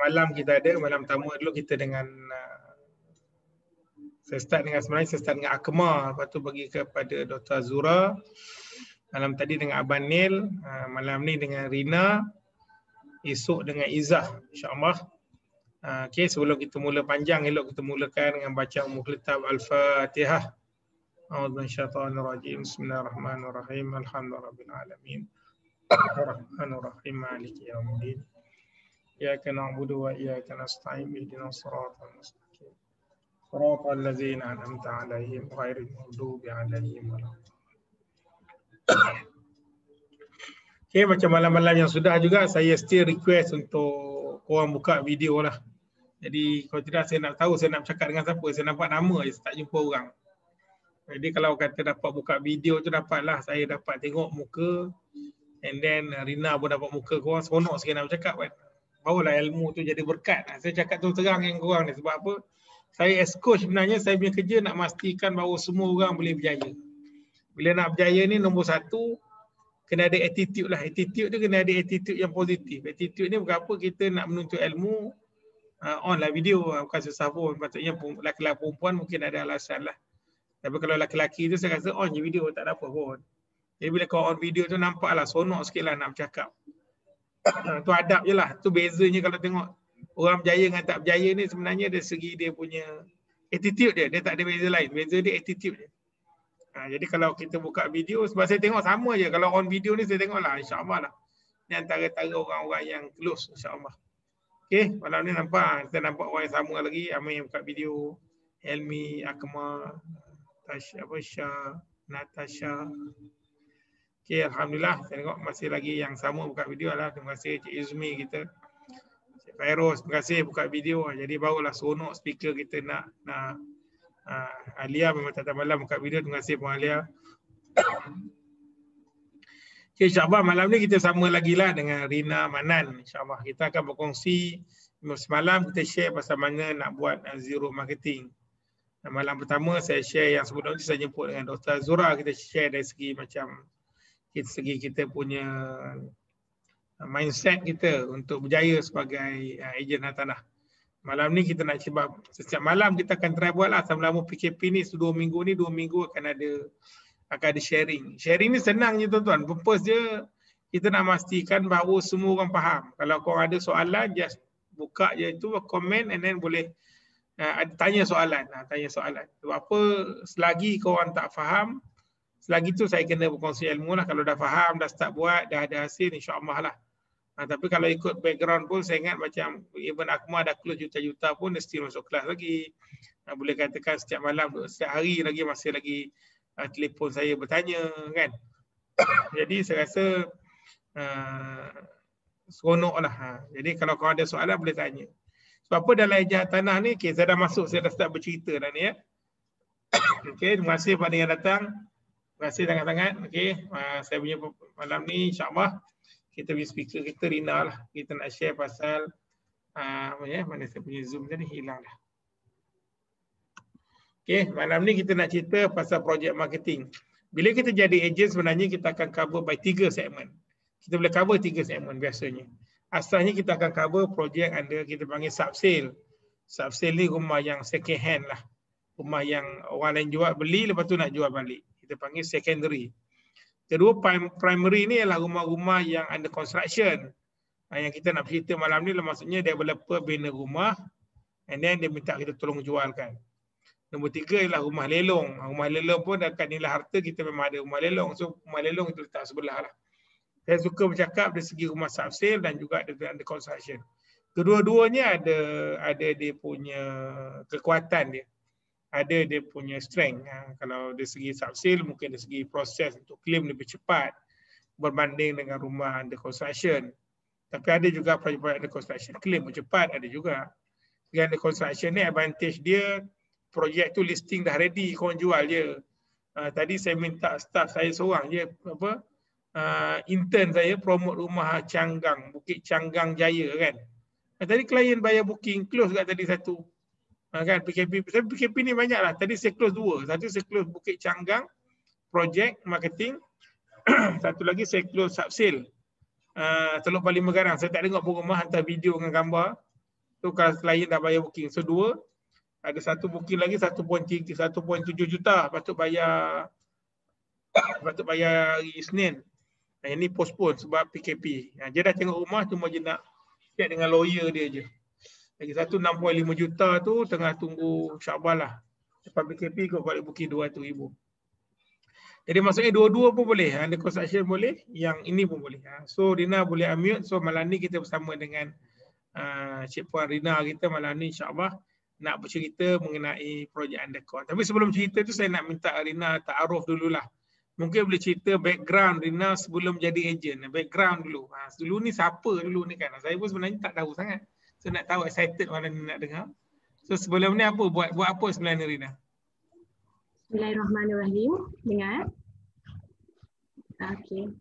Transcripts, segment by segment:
malam kita ada, malam pertama dulu kita dengan saya start dengan Akmal, lepas tu bagi kepada Dr. Azura. Malam tadi dengan Abang Nil, malam ni dengan Rina, esok dengan Izzah, insya-Allah. Okey, sebelum kita mula panjang, elok kita mulakan dengan baca Mukhlitab Al-Fatihah. A'udzu minasyaitonir rajim. Bismillahirrahmanirrahim. Alhamdulillahirabbil alamin. Ar-Rahmanir-Rahim. Maliki yaumiddin. Iyyaka na'budu wa iyyaka nasta'in. Ihdinas siratal mustaqim. Shiratal ladzina an'amta 'alaihim ghairil maghdubi 'alaihim waladdallin. Okay, macam malam-malam yang sudah juga saya still request untuk korang buka video lah. Jadi kalau tidak saya nak tahu saya nak bercakap dengan siapa, saya nampak nama je, tak jumpa orang. Jadi kalau kata dapat buka video tu dapatlah, saya dapat tengok muka, and then Rina pun dapat muka korang, seronok sikit nak bercakap kan. Barulah ilmu tu jadi berkat. Saya cakap tu terang dengan korang ni sebab apa? Saya as coach sebenarnya saya punya kerja nak pastikan bahawa semua orang boleh berjaya. Bila nak berjaya ni nombor satu, kena ada attitude lah. Attitude tu kena ada attitude yang positif. Attitude ni bukan apa, kita nak menuntut ilmu, on lah video, bukan susah pun. Patutnya lelaki-lelaki perempuan mungkin ada alasan lah. Tapi kalau lelaki-lelaki tu saya rasa on je video, tak ada apa pun. Jadi bila kau on video tu nampak lah, sonok sikit lah nak bercakap. Tu adab je lah. Tu bezanya kalau tengok orang berjaya dengan tak berjaya ni sebenarnya dari segi dia punya attitude dia. Dia tak ada beza lain. Beza dia attitude dia. Jadi kalau kita buka video, sebab saya tengok sama je. Kalau on video ni saya tengok lah, insyaAllah lah. Ni antara-antara orang-orang yang close, insyaAllah. Okay, malam ni nampak, kita nampak orang yang sama lagi. Amir yang buka video, Helmi, Akmal, Syah, Natasha. Okay, Alhamdulillah. Saya tengok masih lagi yang sama buka video lah. Terima kasih Cik Izmi kita. Cik Fairoz, terima kasih buka video. Jadi barulah seronok speaker kita nak Alia memang tak malam buka video. Terima kasih Puan Alia. Okay, insyaAllah malam ni kita sama lagi lah dengan Rina Manan. InsyaAllah kita akan berkongsi. Semalam kita share pasal mana nak buat zero marketing. Malam pertama saya share yang sebelum ni saya jemput dengan Dr. Azura. Kita share dari segi macam kita punya mindset kita untuk berjaya sebagai ejen hartanah. Malam ni kita nak sebab setiap malam kita akan try buat lah selama PKP ni 2 minggu akan ada sharing. Sharing ni senang je tuan-tuan. Purpose je kita nak pastikan bahawa semua orang faham. Kalau korang ada soalan, just buka je itu, komen and then boleh tanya soalan. Sebab apa, selagi korang tak faham, selagi tu saya kena berkongsi ilmu lah. Kalau dah faham, dah start buat, dah ada hasil, insyaAllah lah. Tapi kalau ikut background pun saya ingat macam even Akmal dah close juta-juta pun dia still masuk kelas lagi. Boleh katakan setiap malam, setiap hari lagi masih lagi telefon saya bertanya kan. Jadi saya rasa seronok lah. Jadi kalau kau ada soalan boleh tanya. Sebab apa dalam ejen hartanah ni, okay, saya dah masuk, saya dah start bercerita dah ni ya. Okay, terima kasih pada yang datang. Terima kasih sangat-sangat. Okay, saya punya malam ni insyaAllah kita punya speaker kita Rina lah. Kita nak share pasal mana saya punya Zoom tadi hilang dah. Okay, malam ni kita nak cerita pasal project marketing. Bila kita jadi ejen sebenarnya kita akan cover by 3 segmen. Kita boleh cover 3 segmen biasanya. Asalnya kita akan cover projek ada kita panggil sub-sale. Sub-sale ni rumah yang second hand lah. Rumah yang orang lain jual beli lepas tu nak jual balik. Kita panggil secondary. Kedua, primary ni adalah rumah-rumah yang under construction. Yang kita nak cerita malam ni maksudnya developer bina rumah and then dia minta kita tolong jualkan. Nombor 3 ialah rumah lelong. Rumah lelong pun dekat nilai harta kita memang ada rumah lelong. So rumah lelong itu letak sebelah lah. Saya suka bercakap dari segi rumah sub-sale dan juga under construction. Kedua-duanya ada dia punya kekuatan dia. Ada dia punya strength. Kalau dari segi sub-sale, mungkin dari segi proses untuk claim lebih cepat berbanding dengan rumah under construction. Tapi ada juga projek-projek under construction, claim lebih cepat, ada juga. Dengan under construction ni, advantage dia, projek tu listing dah ready, korang jual je. Tadi saya minta staff saya seorang je, intern saya promote rumah Canggang, Bukit Canggang Jaya kan. Tadi klien bayar booking, close kat tadi satu. Kan PKP ni banyak lah. Tadi saya close 2. Satu saya close Bukit Canggang project marketing. Satu lagi saya close sub-sale Teluk Paling Garang. Saya tak tengok pun rumah, hantar video dengan gambar. Tu kalau klien dah bayar booking. So 2, ada satu booking lagi 1.7 juta patut bayar hari Isnin. Yang ni postpone sebab PKP. Dia dah tengok rumah, cuma dia nak check dengan lawyer dia je. Lagi satu 6.5 juta tu tengah tunggu Syakban lah. Lepas PKP kau balik booking 200,000. Jadi maksudnya dua-dua pun boleh. Under construction boleh, yang ini pun boleh. So Rina boleh unmute. So malam ni kita bersama dengan Cik Puan Rina kita malam ni insyaAllah nak bercerita mengenai projek undercourt. Tapi sebelum cerita tu saya nak minta Rina ta'aruf dululah. Mungkin boleh cerita background Rina sebelum jadi ejen. Background dulu. Dulu ni siapa dulu ni kan? Saya pun sebenarnya tak tahu sangat. So nak tahu, excited malam ni nak dengar. So sebelum ni apa? Buat apa sebenarnya Rina? Bismillahirrahmanirrahim. Dengar? Okey.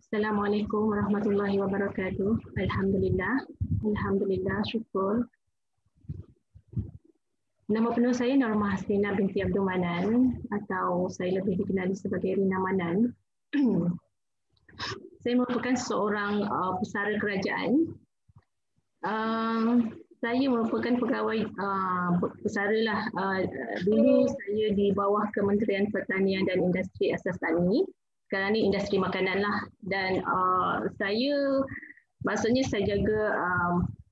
Assalamualaikum warahmatullahi wabarakatuh. Alhamdulillah. Alhamdulillah, syukur. Nama penuh saya Norma Hasina binti Abdul Manan atau saya lebih dikenali sebagai Rina Manan. Saya merupakan seorang pesara kerajaan. Saya merupakan pegawai pesara lah. Dulu saya di bawah Kementerian Pertanian dan Industri Asas Tani. Sekarang ni industri makanan lah. Dan maksudnya saya jaga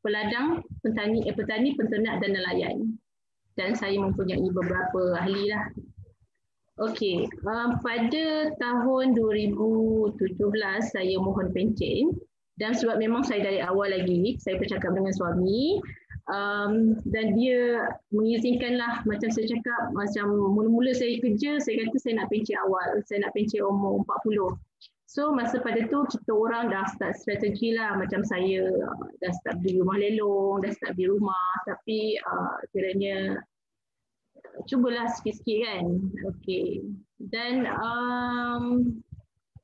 peladang, petani, penternak dan nelayan. Dan saya mempunyai beberapa ahli lah. Okey, pada tahun 2017 saya mohon pencen. Dan sebab memang saya dari awal lagi, saya bercakap dengan suami dan dia mengizinkanlah, macam saya cakap, macam mula-mula saya kerja, saya kata saya nak pencen awal, saya nak pencen umur 40. So masa pada tu kita orang dah start strategi lah, macam saya dah start beli rumah lelong, dah start beli rumah, tapi kiranya cubalah sikit-sikit kan. Okey. Dan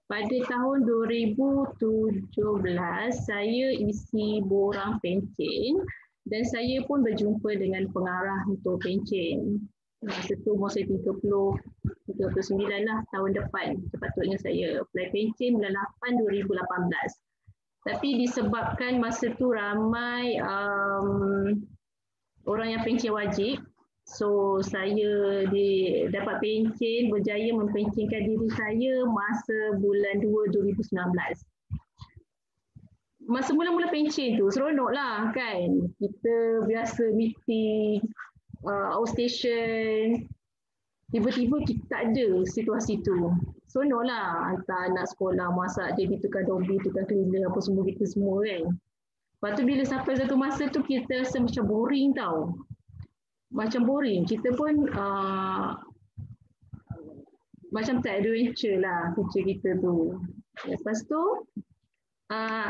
pada tahun 2017 saya isi borang pencen dan saya pun berjumpa dengan pengarah untuk pencen. Masa tu umur saya 39 lah, tahun depan sepatutnya saya apply pencen bulan 8 2018. Tapi disebabkan masa tu ramai orang yang pencen wajib, so saya dapat pencen, berjaya mempencenkan diri saya masa bulan 2 2019. Masa mula-mula pencen tu seronok lah kan. Kita biasa meeting, outstation. Tiba-tiba kita tak ada situasi tu. Seronok lah. Hantar anak sekolah, masak jadi tukang dobi, tukang cleaner, apa semua kita semua kan. Lepas tu bila sampai satu masa tu kita rasa macam boring tau. Macam boring. Kita pun macam tak adventure lah kerja kita tu. Lepas tu,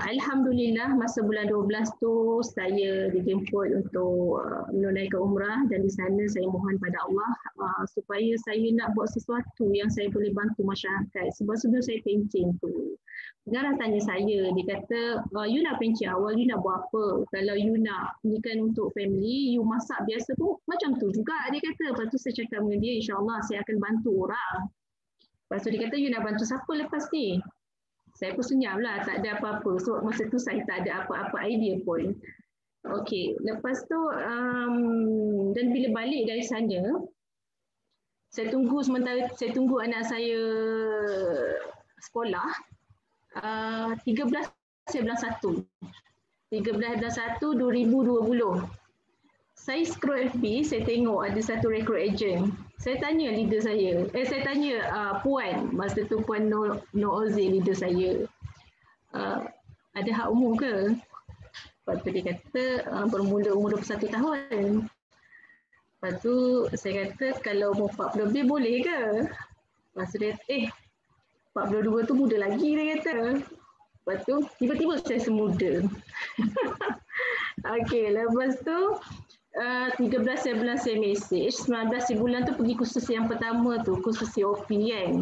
Alhamdulillah masa bulan 12 tu saya dijemput untuk menunaikan umrah dan di sana saya mohon pada Allah supaya saya nak buat sesuatu yang saya boleh bantu masyarakat. Sebab sebelum saya pencen tu, pengarah tanya saya, dia kata, you nak pencen awal, you nak buat apa? Kalau you nak ni kan untuk family, you masak biasa pun macam tu juga, dia kata. Lepas tu saya cakap dengan dia, insyaAllah saya akan bantu orang. Lepas tu dia kata, you nak bantu siapa lepas ni? Saya pun senyap lah, tak ada apa-apa. So masa tu saya tak ada apa-apa idea pun. Okey, lepas tu dan bila balik dari sana, saya tunggu sementara, saya tunggu anak saya sekolah. 13 saya bulan 1. 13 bulan 1 2020. Saya scroll FB, saya tengok ada satu rekrut agent. Saya tanya leader saya, saya tanya Puan, masa tu Puan Nur Ozi, leader saya, ada hak umur ke? Lepas tu dia kata bermula umur 21 tahun. Lepas tu saya kata kalau umur 40 lebih boleh ke? Lepas tu dia 42 tu muda lagi, dia kata. Lepas tu tiba-tiba saya semuda. Okey, lepas tu 13 bulan saya mesej, 19 bulan tu pergi kursus yang pertama tu, kursus COP kan.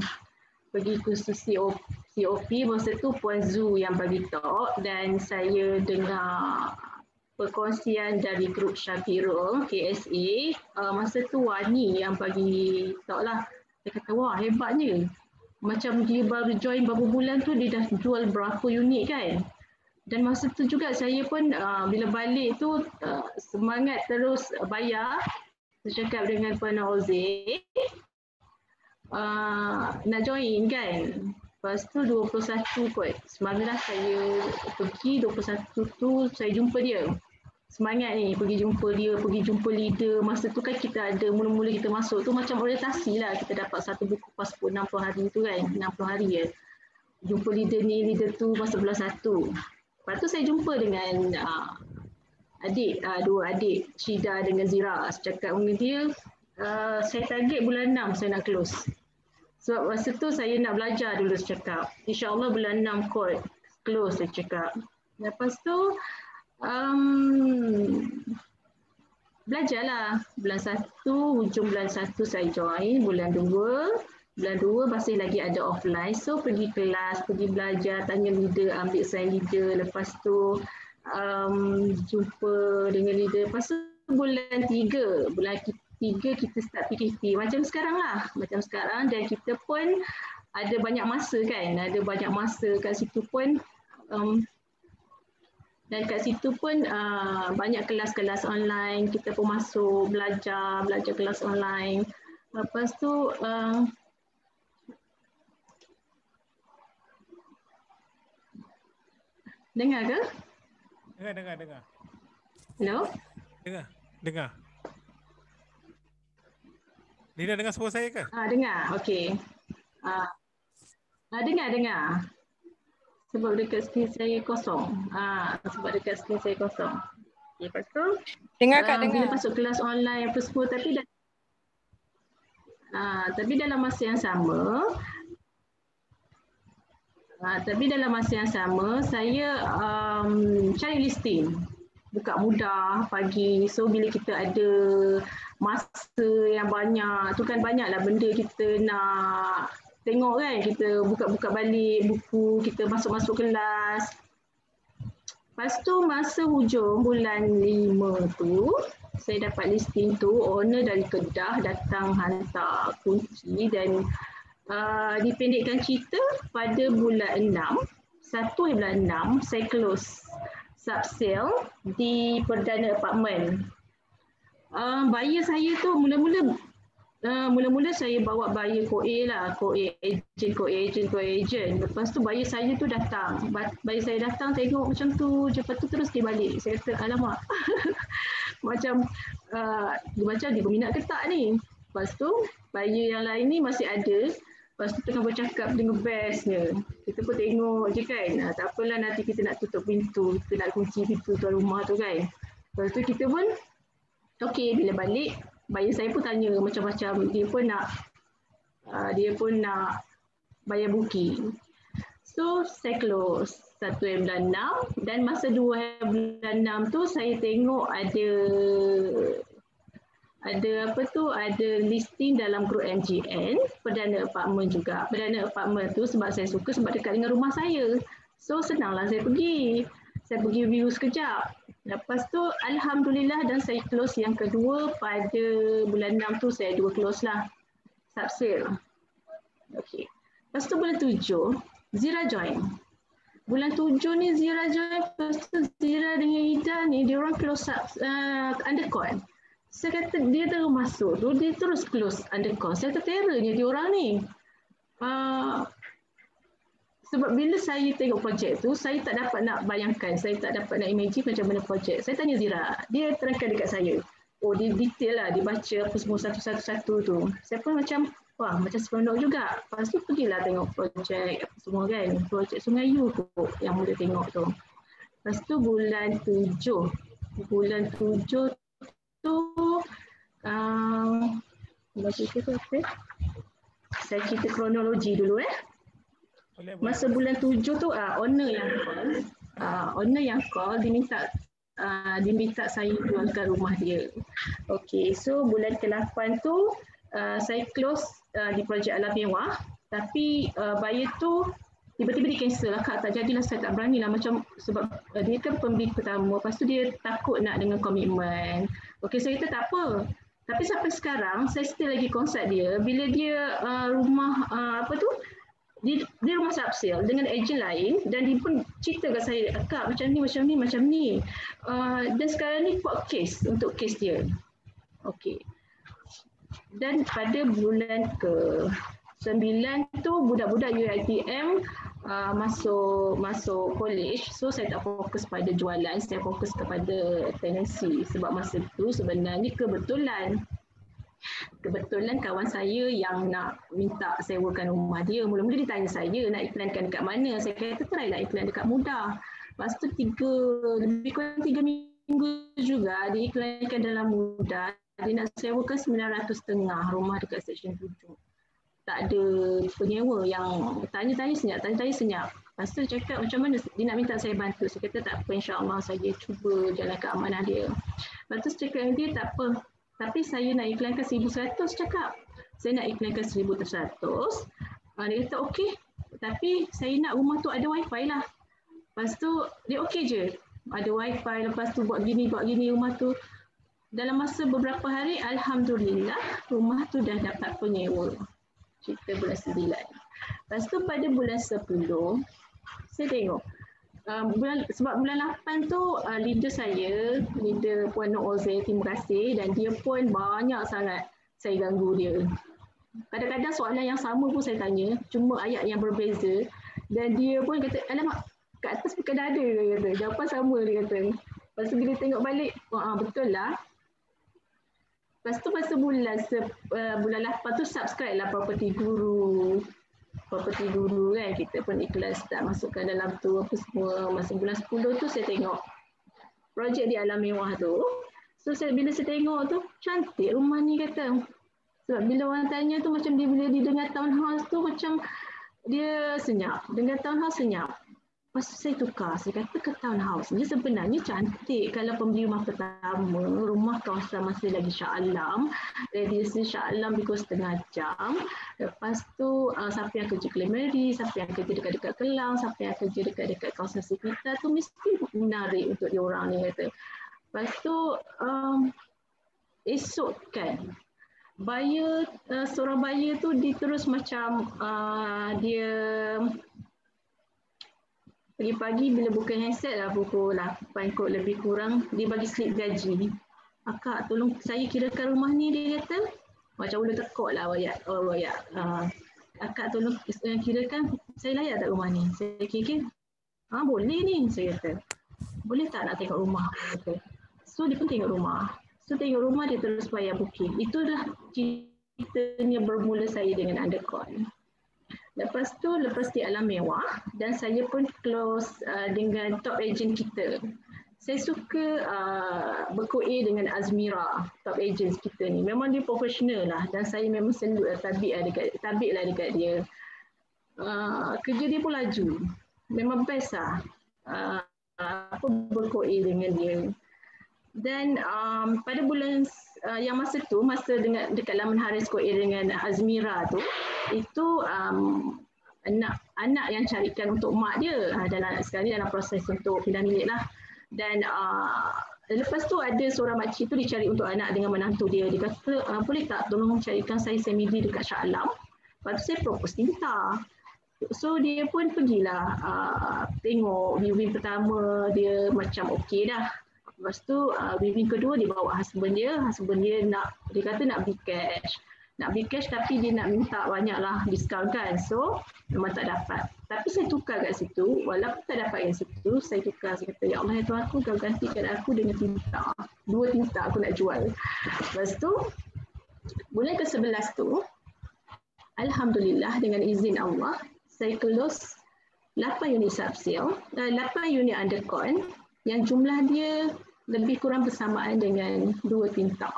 Pergi kursus COP, masa tu Puan Zu yang bagi talk dan saya dengar perkongsian dari grup Syafirul, KSA. Masa tu Wani yang bagi talk lah. Saya kata, wah hebatnya. Macam dia baru join berapa bulan tu dia dah jual berapa unit kan. Dan masa tu juga saya pun bila balik tu semangat terus bayar. Saya cakap dengan Puan Ozik, nak join kan. Lepas tu 21 kot. Semalam saya pergi 21 tu saya jumpa dia. Semangat ni pergi jumpa dia, pergi jumpa leader. Masa tu kan kita ada mula-mula kita masuk tu macam orientasi lah. Kita dapat satu buku pasport 60 hari tu kan. 60 hari ya. Jumpa leader ni, leader tu masa bulan 1. Lepas tu saya jumpa dengan dua adik, Syida dengan Zira. Saya cakap dengan dia, saya target bulan 6 saya nak close. Sebab masa tu saya nak belajar dulu, saya cakap. InsyaAllah bulan 6 kot close, saya cakap. Lepas tu, belajarlah. Bulan 1, hujung bulan 1 saya join. Bulan 2 masih lagi ada offline. So pergi kelas, pergi belajar, tanya leader, ambil sign leader. Lepas tu jumpa dengan leader. Lepas tu bulan 3 kita start PKP. Macam sekarang lah. Macam sekarang, dan kita pun ada banyak masa kan. Ada banyak masa kat situ pun. Dan kat situ pun banyak kelas-kelas online. Kita pun masuk belajar kelas online. Lepas tu dengar ke? Dengar. Hello? Dengar. Lina dengar suara saya ke? Dengar. Okey. Dengar. Sebab dekat skrin saya kosong. Okay, lepas tu Dengar Kak, dengar. bila masuk kelas online apa semua, tapi dalam masa yang sama saya cari listing. Buka mudah pagi. So bila kita ada masa yang banyak, tu kan banyaklah benda kita nak tengok kan. Kita buka-buka balik buku, kita masuk-masuk kelas. Lepas tu masa hujung bulan 5 tu, saya dapat listing tu, owner dari Kedah datang hantar kunci dan dipendekkan cerita pada bulan 6, 1 bulan 6, saya close sub-sale di Perdana Apartment. Buyer saya tu mula-mula saya bawa buyer co-A lah, co-A agent. Lepas tu buyer saya tu datang. Buyer saya datang tengok macam tu, lepas tu terus dia balik. Saya kata, alamak. macam dia berminat ke tak ni. Lepas tu buyer yang lain ni masih ada. Lepas tu tengah bercakap dengan bestnya. Kita pun tengok je kan. Tak apalah nanti kita nak tutup pintu. Kita nak kunci pintu tuan rumah tu kan. Lepas tu kita pun, okey bila balik, buyer saya pun tanya macam-macam. Dia pun nak bayar booking. So saya close 1 bulan 6 dan masa 2 bulan 6 tu saya tengok ada listing dalam grup MGN, Perdana Apartment juga. Perdana Apartment tu sebab saya suka, sebab dekat dengan rumah saya. So senanglah saya pergi view sekejap. Lepas tu alhamdulillah dan saya close yang kedua pada bulan 6 tu, saya 2 close lah sub-sale. Okey. Lepas tu bulan 7 Zira join. Bulan 7 ni Zira join. Lepas tu Zira dengan Ida ni dia orang close undercon. Saya kata dia terus masuk tu, dia terus close undercon. Saya terteranya dia orang ni. Sebab bila saya tengok projek tu, saya tak dapat nak bayangkan, saya tak dapat nak imagine macam mana projek. Saya tanya Zira, dia terangkan dekat saya. Oh, dia detail lah, dia baca apa semua satu-satu tu. Saya pun macam, wah macam seronok juga. Lepas tu pergilah tengok projek apa semua kan. Projek Sungai You tu yang mula tengok tu. Lepas tu bulan 7 tu, saya cerita kronologi dulu Masa bulan 7 tu owner yang call diminta saya jualkan rumah dia. Okey, so bulan ke-8 tu saya close di projek Alam Mewah, tapi buyer tu tiba-tiba di cancel lah, Kak, tak jadilah, saya tak berani lah, macam sebab dia kan pembeli pertama, lepas tu dia takut nak dengan komitmen. Okey, saya kata tak apa. Tapi sampai sekarang saya still lagi konsult dia bila dia rumah di rumah subsale dengan ejen lain, dan dia pun cerita kat saya, Kak macam ni. Dan sekarang ni court case untuk kes dia. Okey. Dan pada bulan ke-9 tu budak-budak UiTM masuk college. So saya tak fokus pada jualan, saya fokus kepada tenancy. Sebab masa tu sebenarnya kebetulan kawan saya yang nak minta sewakan rumah dia. Mula-mula dia tanya saya nak iklankan dekat mana. Saya kata try lah iklan dekat Mudah. Lepas tu lebih kurang 3 minggu juga dia iklankan dalam Mudah. Dia nak sewakan 900.5 rumah dekat Seksyen 7. Tak ada penyewa, yang tanya-tanya senyap. Lepas tu dia cakap macam mana dia nak minta saya bantu. Saya kata tak apa, insyaAllah saya cuba jalankan amanah dia. Lepas tu saya cakap dengan dia tak apa. Tapi saya nak iklankan 1,100 cakap. Saya nak iklankan 1,100. Dia kata okey. Tapi saya nak rumah tu ada wifi lah. Lepas tu dia okey je. Ada wifi, lepas tu buat gini rumah tu. Dalam masa beberapa hari, alhamdulillah rumah tu dah dapat penyewa. Cerita bulan 9. Lepas tu pada bulan 10, saya tengok. Sebab bulan 8 tu leader Puan Nur Ozair, terima kasih, dan dia pun banyak sangat saya ganggu dia. Kadang-kadang soalan yang sama pun saya tanya, cuma ayat yang berbeza, dan dia pun kata, alamak, kat atas bukan ada, dia kata. Jawapan sama, dia kata. Lepas tu bila tengok balik, betul lah. Lepas tu masa bulan 8 tu subscribe lah Property Guru kan, kita pun ikhlas tak masukkan dalam tu apa semua. Masa bulan 10 tu saya tengok projek di Alam Mewah tu. So bila saya tengok tu, cantik rumah ni kata. Sebab bila orang tanya tu macam bila dia dengar townhouse tu macam dia senyap. Dengar townhouse senyap. Lepas tu saya tukar, saya kata ke townhouse ni sebenarnya cantik. Kalau pembeli rumah pertama, rumah kawasan masih lagi Shah Alam, radiasi Shah Alam lebih kurang setengah jam. Lepas tu siapa yang kerja Glamoury, siapa yang kerja dekat-dekat Kelang, siapa yang kerja dekat-dekat kawasan sekitar tu mesti menarik untuk diorang ni kata. Lepas tu esok kan, seorang buyer tu dia terus macam dia pagi-pagi bila buka handset lah pukul 8 kot lebih kurang, dia bagi slip gaji. Akak tolong saya kirakan rumah ni, dia kata. Macam ulu tekuk lah wayak. Akak tolong kirakan saya layak tak rumah ni. Saya kira, boleh ni, saya kata. Boleh tak nak tengok rumah? Kata. So dia pun tengok rumah. Dia terus bayar booking. Itulah ceritanya bermula saya dengan Undercon. Lepas di Alam Mewah, dan saya pun close dengan top agent kita. Saya suka berkoe dengan Azmira, top agent kita ni. Memang dia profesional lah, dan saya memang selalu tabik lah dekat dia. Kerja dia pun laju. Memang best lah berkoe dengan dia. Dan pada bulan yang masa dekat Laman Haris koe dengan Azmira tu, itu anak yang carikan untuk mak dia, dan anak sekali dalam proses untuk pindah milik lah. Dan lepas tu ada seorang makcik tu dicari untuk anak dengan menantu dia. Dia kata, boleh tak tolong carikan saya semidi dekat Shah Alam? Lepas tu saya propose minta. So dia pun pergilah tengok viewing pertama, dia macam okey dah. Lepas tu viewing kedua dia bawa husband dia dia kata nak beli cash tapi dia nak minta banyak lah diskaun kan. So memang tak dapat. Tapi saya tukar kat situ, walaupun tak dapat yang situ, saya tukar. Saya kata, ya Allah ya Tuhan aku, kau gantikan aku dengan tinta. 2 tinta aku nak jual. Lepas tu bulan ke-11 tu, alhamdulillah dengan izin Allah, saya close 8 unit subsale, 8 unit undercon yang jumlah dia lebih kurang bersamaan dengan 2 tinta.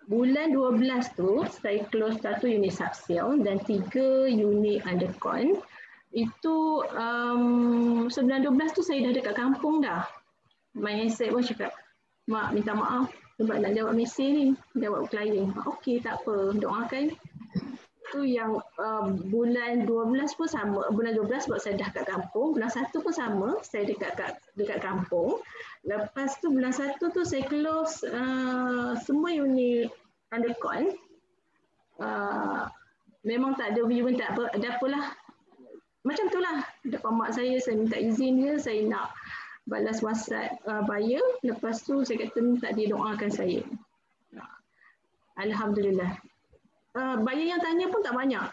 Bulan 12 tu, saya close 1 unit subsale dan 3 unit undercon. Itu bulan 12 tu saya dah dekat kampung dah. My handset pun cakap, mak minta maaf sebab nak jawab mesej ni, jawab klien. Okey, tak apa, doakan. Tu yang bulan 12 pun sama. Bulan 12 sebab saya dah kat kampung. Bulan 1 pun sama, saya dekat kampung. Lepas tu bulan 1 tu saya close semua unit undercon. memang tak ada view pun tak apa, ada apalah. Macam tu lah, depan mak saya minta izin dia, saya nak balas WhatsApp buyer, lepas tu saya kata minta dia doakan saya. Alhamdulillah. Buyer yang tanya pun tak banyak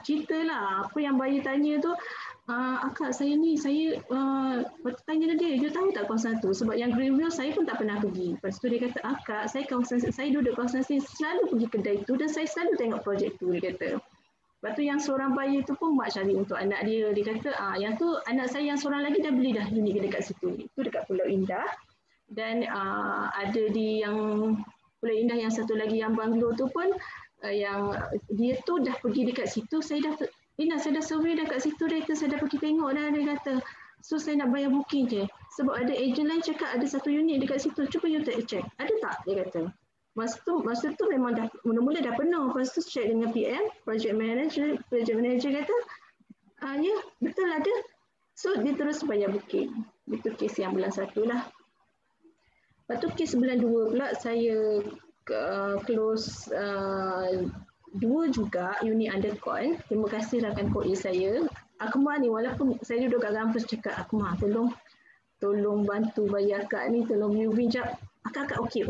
cerita lah. Apa yang buyer tanya tu, akak saya ni, saya tanya dia tahu tak kawasan tu? Sebab yang Greenville saya pun tak pernah pergi. Lepas tu dia kata, akak, saya duduk kawasan sini, selalu pergi kedai tu dan saya selalu tengok projek tu, dia kata. Lepas tu yang seorang buyer tu pun mak cari untuk anak dia. Dia kata, yang tu anak saya yang seorang lagi dah beli dah unit dekat situ. Itu dekat Pulau Indah. Dan ada di yang Pulau Indah yang satu lagi yang banglo tu pun, yang dia tu dah pergi dekat situ. Saya dah survey dah kat situ, dia kata saya dah pergi tengok dah, dia kata. So saya nak bayar booking je. Sebab ada ejen lain cakap ada satu unit dekat situ. Cuba you check. Ada tak? Dia kata. Masa tu memang dah mula-mula dah penuh. Lepas tu check dengan PM, project manager kata, ya betul ada. So dia terus bayar booking. Itu kes yang bulan 1 lah. Lepas tu kes bulan 2 pula saya close 2 juga unit undercon. Terima kasih rakan Koi saya. Akmal ni walaupun saya duduk kat kampus cakap, Akmal tolong bantu bayar akak ni, tolong viewing jap. Akak okey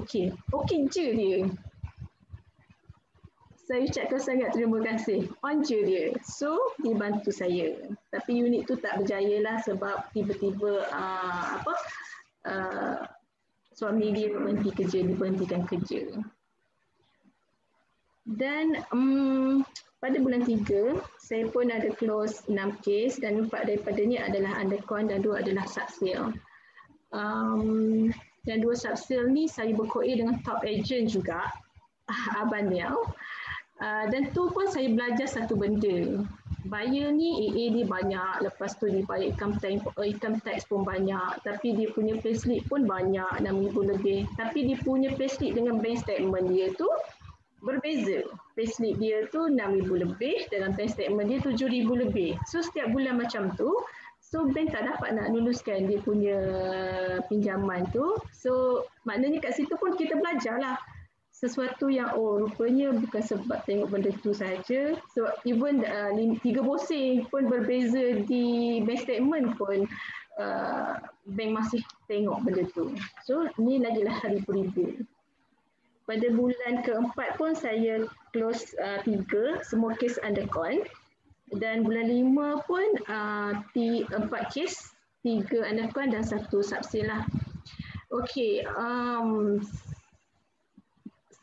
je dia. Saya ucapkan sangat terima kasih. On je dia. So, dia bantu saya. Tapi unit tu tak berjaya lah sebab tiba-tiba suami dia diberhentikan kerja. Dan pada bulan 3, saya pun ada close 6 kes dan 4 daripadanya adalah undercon dan 2 adalah subsale. Dan 2 subsale ni saya berkoe dengan top agent juga, Abang Niau. Dan tu pun saya belajar satu benda. Buyer ni AA dia banyak, lepas tu dia bayar income tax pun banyak, tapi dia punya payslip pun banyak, 6,000 lebih. Tapi dia punya payslip dengan bank statement dia tu berbeza. Payslip dia tu 6,000 lebih, dalam bank statement dia 7,000 lebih. So setiap bulan macam tu, so bank tak dapat nak luluskan dia punya pinjaman tu. So maknanya kat situ pun kita belajar lah sesuatu yang rupanya bukan sebab tengok benda tu saja. So even 3 bosing pun berbeza di bank statement pun bank masih tengok benda tu. So ni lagilah ribu-ribu. Pada bulan keempat pun saya close 3 semua kes undercon. Dan bulan 5 pun 4 kes, 3 undercon dan 1 subsale lah. Okey,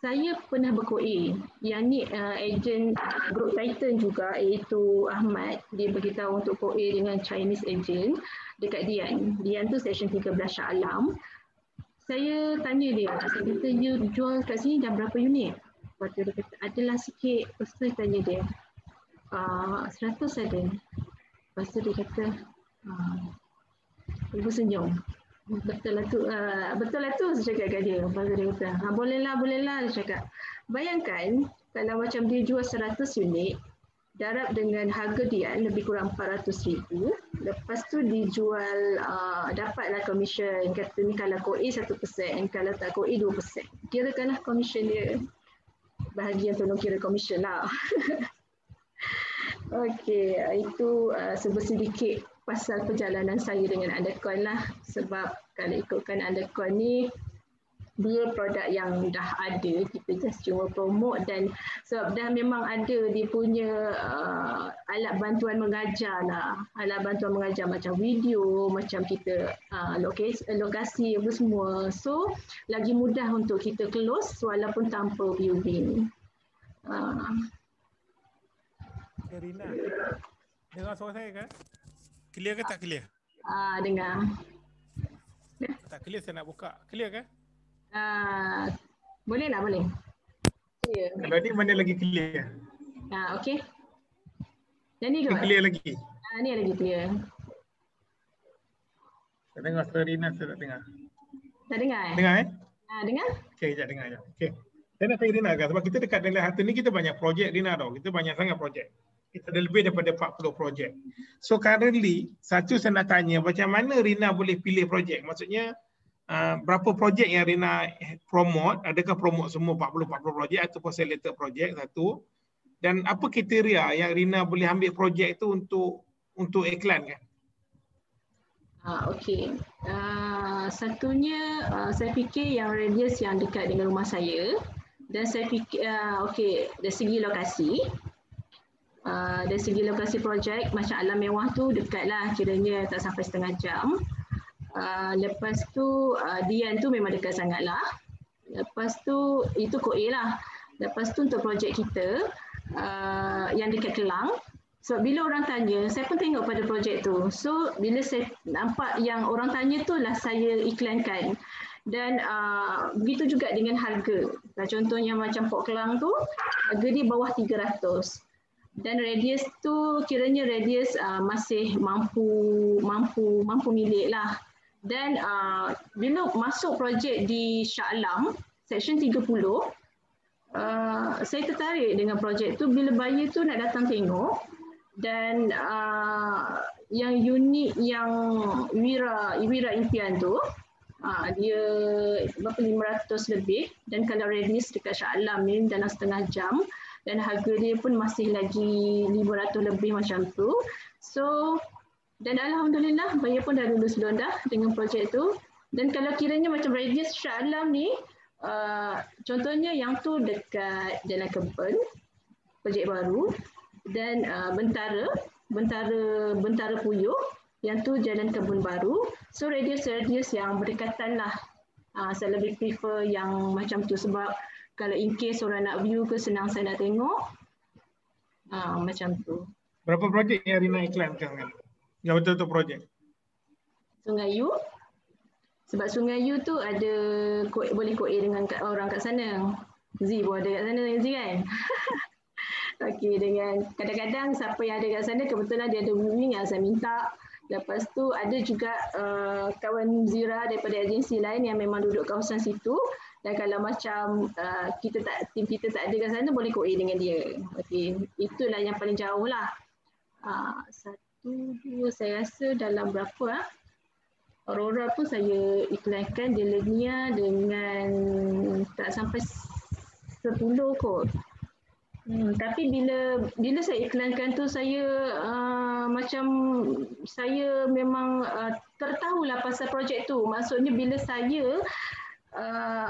saya pernah berkoe. Yang ni ejen Group Titan juga, iaitu Ahmad. Dia beritahu untuk koe dengan Chinese agent dekat Dian. Dian tu Section 13 Shah Alam. Saya tanya dia, saya kata, you jual kat sini dah berapa unit? Lepas tu dia kata, adalah sikit. Lepas tu saya tanya dia, 100 ada. Lepas tu dia kata, ibu senyum. Betul lah tu, saya cakap kat dia. Lepas tu dia kata, boleh lah, dia cakap. Bayangkan, kalau macam dia jual 100 unit, darab dengan harga dia lebih kurang 400,000. Lepas tu dijual, dapatlah komisen. Kata ni kalau koe 1%, kalau tak koe 2%. Kirakanlah komisen dia. Bahagian tolong kira komisen lah. Okey, itu sedikit pasal perjalanan saya dengan undercon lah. Sebab kalau ikutkan undercon ni, dia produk yang dah ada, kita just cuma promote. Dan sebab dah memang ada dia punya alat bantuan mengajar lah. Alat bantuan mengajar macam video, macam kita lokasi apa semua. So lagi mudah untuk kita close walaupun tanpa viewing. Rina, dengar suara saya kan? Clear ke tak clear? Dengar. Tak clear, saya nak buka. Clear kan? Boleh lah, boleh. Yeah. Kalau ni mana lagi clear? Okey. Dan ni clear lagi? Ni lagi clear. Saya dengar suara Rina, saya tak dengar. Tak dengar Dengar dengar? Okey, sekejap dengar je. Okey. Saya nak tanya Rina kan, sebab kita dekat dalam hati ni kita banyak projek Rina tau. Kita banyak sangat projek. Kita ada lebih daripada 40 projek. So currently, satu saya nak tanya, macam mana Rina boleh pilih projek? Maksudnya, berapa projek yang Rina promote? Adakah promote semua 40 projek ataupun selected projek? Satu. Dan apa kriteria yang Rina boleh ambil projek tu untuk iklan kan? Okey. Satunya saya fikir yang radius yang dekat dengan rumah saya, dan saya fikir okey dari segi lokasi. Dari segi lokasi projek macam Alam Mewah tu dekatlah, kiranya tak sampai setengah jam. Lepas tu Dian tu memang dekat sangatlah. Lepas tu itu Kok A lah. Lepas tu untuk projek kita yang dekat Kelang. Sebab bila orang tanya, saya pun tengok pada projek tu. So bila saya nampak yang orang tanya tu lah saya iklankan. Dan begitu juga dengan harga. Contohnya macam Pok Kelang tu, harga dia bawah 300. Dan radius tu kiranya radius masih mampu milik lah. Dan bila masuk projek di Shah Alam, Seksyen 30, saya tertarik dengan projek tu bila buyer tu nak datang tengok. Dan yang unik yang Wira Impian tu, dia berapa 500 lebih, dan kalau radius dekat Shah Alam ni dalam setengah jam, dan harga dia pun masih lagi 500 lebih macam tu. So, dan alhamdulillah buyer pun dah lulus dah dengan projek tu. Dan kalau kiranya macam radius Shah Alam ni, contohnya yang tu dekat Jalan Kempen, projek baru, dan Bentara Puyuh, yang tu Jalan Kebun Baru. So radius yang berdekatan lah. Saya lebih prefer yang macam tu sebab kalau in case orang nak view ke, senang saya nak tengok. Macam tu. Berapa projek yang Rina iklankan kan? Yang betul-betul projek? Sungai Yu. Sebab Sungai Yu tu ada boleh Kok A dengan orang kat sana. Z pun ada kat sana, Z kan? Okey, dengan kadang-kadang siapa yang ada kat sana kebetulan dia ada viewing yang saya minta. Lepas tu ada juga kawan Zira daripada agensi lain yang memang duduk kawasan situ. Dan kalau macam tim kita tak ada kat sana, boleh Kok A dengan dia. Okey, itulah yang paling jauh lah. 1, 2, saya rasa dalam berapa Aurora pun saya iklankan di Lenia dengan tak sampai 10 kot. Tapi bila saya iklankan tu saya macam saya memang tertahulah pasal projek tu. Maksudnya bila saya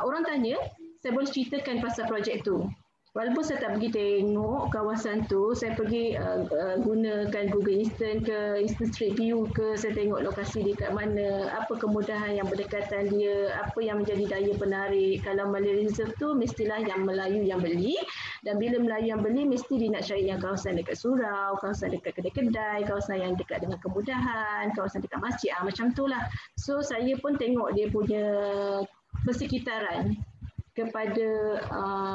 orang tanya, saya boleh ceritakan pasal projek tu. Walaupun saya tak pergi tengok kawasan tu, saya pergi gunakan Google Instant ke Instant Street View ke, saya tengok lokasi dia kat mana, apa kemudahan yang berdekatan dia, apa yang menjadi daya penarik. Kalau Malay Reserve tu mestilah yang Melayu yang beli, dan bila Melayu yang beli mesti dia nak cari yang kawasan dekat surau, kawasan dekat kedai-kedai, kawasan yang dekat dengan kemudahan, kawasan dekat masjid, macam tu lah. So saya pun tengok dia punya persekitaran kepada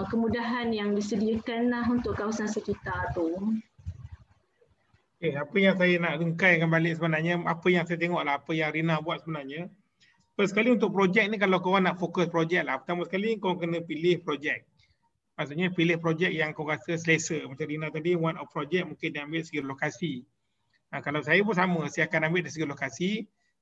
kemudahan yang disediakan lah untuk kawasan sekitar tu. Okay, apa yang saya nak rungkaikan balik sebenarnya, apa yang saya tengok lah, apa yang Rina buat sebenarnya. First sekali untuk projek ni, kalau korang nak fokus projek lah, pertama sekali korang kena pilih projek. Maksudnya pilih projek yang korang rasa selesa. Macam Rina tadi, one of projek mungkin dia ambil segi lokasi. Kalau saya pun sama, saya akan ambil dari segi lokasi.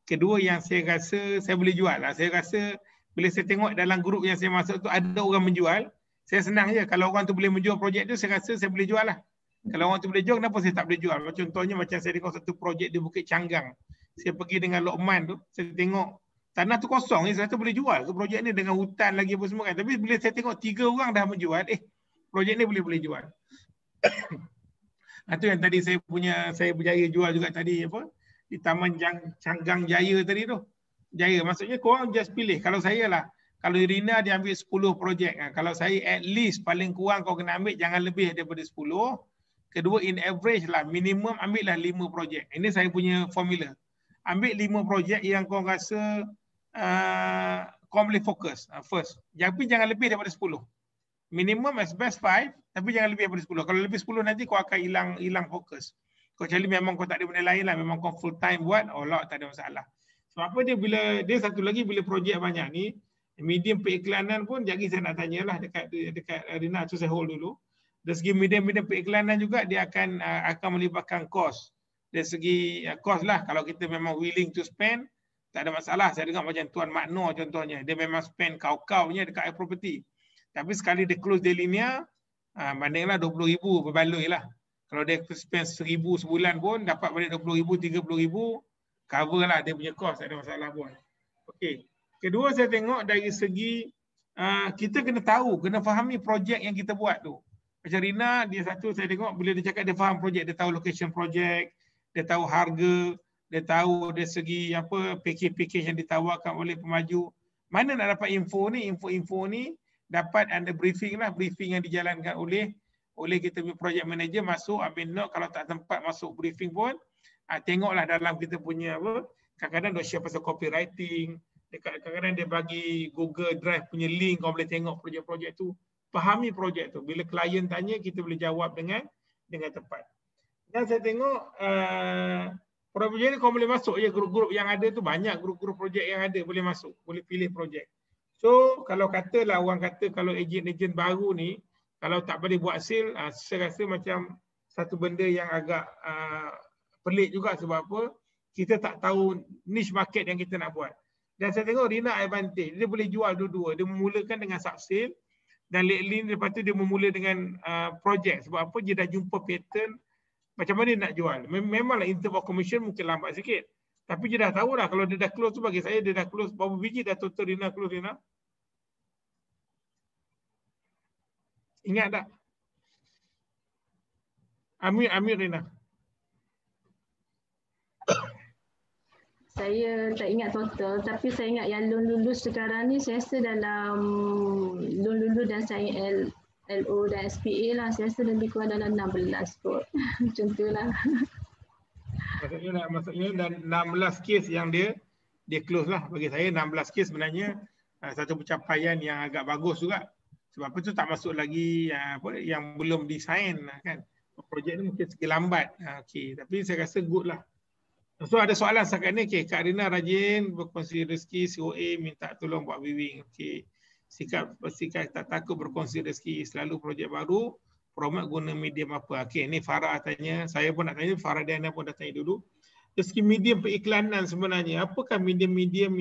Kedua yang saya rasa saya boleh jual lah. Saya rasa bila saya tengok dalam grup yang saya masuk tu ada orang menjual, saya senang je. Kalau orang tu boleh menjual projek tu, saya rasa saya boleh jual lah. Kalau orang tu boleh jual, kenapa saya tak boleh jual? Contohnya macam saya tengok satu projek di Bukit Canggang. Saya pergi dengan Lokman tu, saya tengok tanah tu kosong ni, saya rasa boleh jual ke projek ni dengan hutan lagi apa semua kan. Tapi bila saya tengok 3 orang dah menjual, projek ni boleh jual. Itu yang tadi saya berjaya jual juga tadi apa? Di Taman Canggang Jaya tadi tu. Jaya, maksudnya korang just pilih. Kalau saya lah, kalau Irina dia ambil 10 projek. Kalau saya at least paling kurang kau kena ambil jangan lebih daripada 10. Kedua in average lah, minimum ambil lah 5 projek. Ini saya punya formula. Ambil 5 projek yang kau rasa kau boleh fokus. First, tapi jangan lebih daripada 10. Minimum as best 5, tapi jangan lebih daripada 10. Kalau lebih 10 nanti kau akan hilang fokus. Kecuali memang kau tak ada benda lain lah, memang kau full time buat, tak ada masalah. Sebab apa dia satu lagi bila projek banyak ni, medium periklanan pun jadi saya nak tanyalah dekat Rina, tu saya hold dulu. Dari segi medium periklanan juga dia akan melibatkan kos. Dari segi kos lah, kalau kita memang willing to spend, tak ada masalah. Saya dengar macam Tuan Makno contohnya, dia memang spend kau-kaunya dekat property. Tapi sekali dia close di Lenia, Bandinglah 20,000 berbaloi lah. Kalau dia spend 1,000 sebulan pun dapat balik 20,000, 30,000, cover lah dia punya cost, tak ada masalah pun. Okey. Kedua saya tengok dari segi kita kena tahu, kena fahami projek yang kita buat tu. Macam Rina, dia satu saya tengok bila dia cakap dia faham projek, dia tahu location projek, dia tahu harga, dia tahu dari segi apa package yang ditawarkan oleh pemaju. Mana nak dapat info ni? Info-info ni dapat under briefing lah, briefing yang dijalankan oleh kita punya project manager, masuk ambil note. Kalau tak tempat masuk briefing pun tengoklah dalam kita punya apa, kadang-kadang dia share pasal copywriting, kadang-kadang dia bagi Google Drive punya link, kau boleh tengok projek-projek tu, fahami projek tu. Bila klien tanya, kita boleh jawab dengan tepat. Dan saya tengok projek ni kau boleh masuk je grup-grup yang ada tu, banyak grup-grup projek yang ada, boleh masuk, boleh pilih projek. So kalau katalah orang kata kalau ejen-ejen baru ni kalau tak boleh buat sale, saya rasa macam satu benda yang agak pelik juga. Sebab apa? Kita tak tahu niche market yang kita nak buat. Dan saya tengok Rina advantage, dia boleh jual dua-dua. Dia memulakan dengan sub-sale dan lately lepas tu dia memula dengan projek. Sebab apa? Dia dah jumpa pattern macam mana dia nak jual. Memanglah in term of commission mungkin lambat sikit. Tapi dia dah tahu lah kalau dia dah close tu, bagi saya dia dah close. Berapa biji dah total Rina close, Rina? Ingat tak? Amir Rina. Saya tak ingat total, tapi saya ingat yang loan lulus sekarang ni saya rasa dalam loan lulus dan saya LO dan SPA lah, saya rasa lebih kurang dalam 16 kot. Macam tu lah. Maksudnya dan 16 kes yang dia close lah. Bagi saya 16 kes sebenarnya satu pencapaian yang agak bagus juga. Sebab itu tak masuk lagi yang belum design kan. Projek ni mungkin sikit lambat. Okay. Tapi saya rasa good lah. So ada soalan setakat ni, okay, Kak Rina rajin berkongsi rezeki, COA minta tolong buat viewing. Okay. Sikap tak takut berkongsi rezeki, selalu projek baru, promote guna medium apa. Okay, ni Farah tanya, saya pun nak tanya, Farah Diana pun dah tanya dulu. Dari segi medium periklanan sebenarnya, apakah medium-medium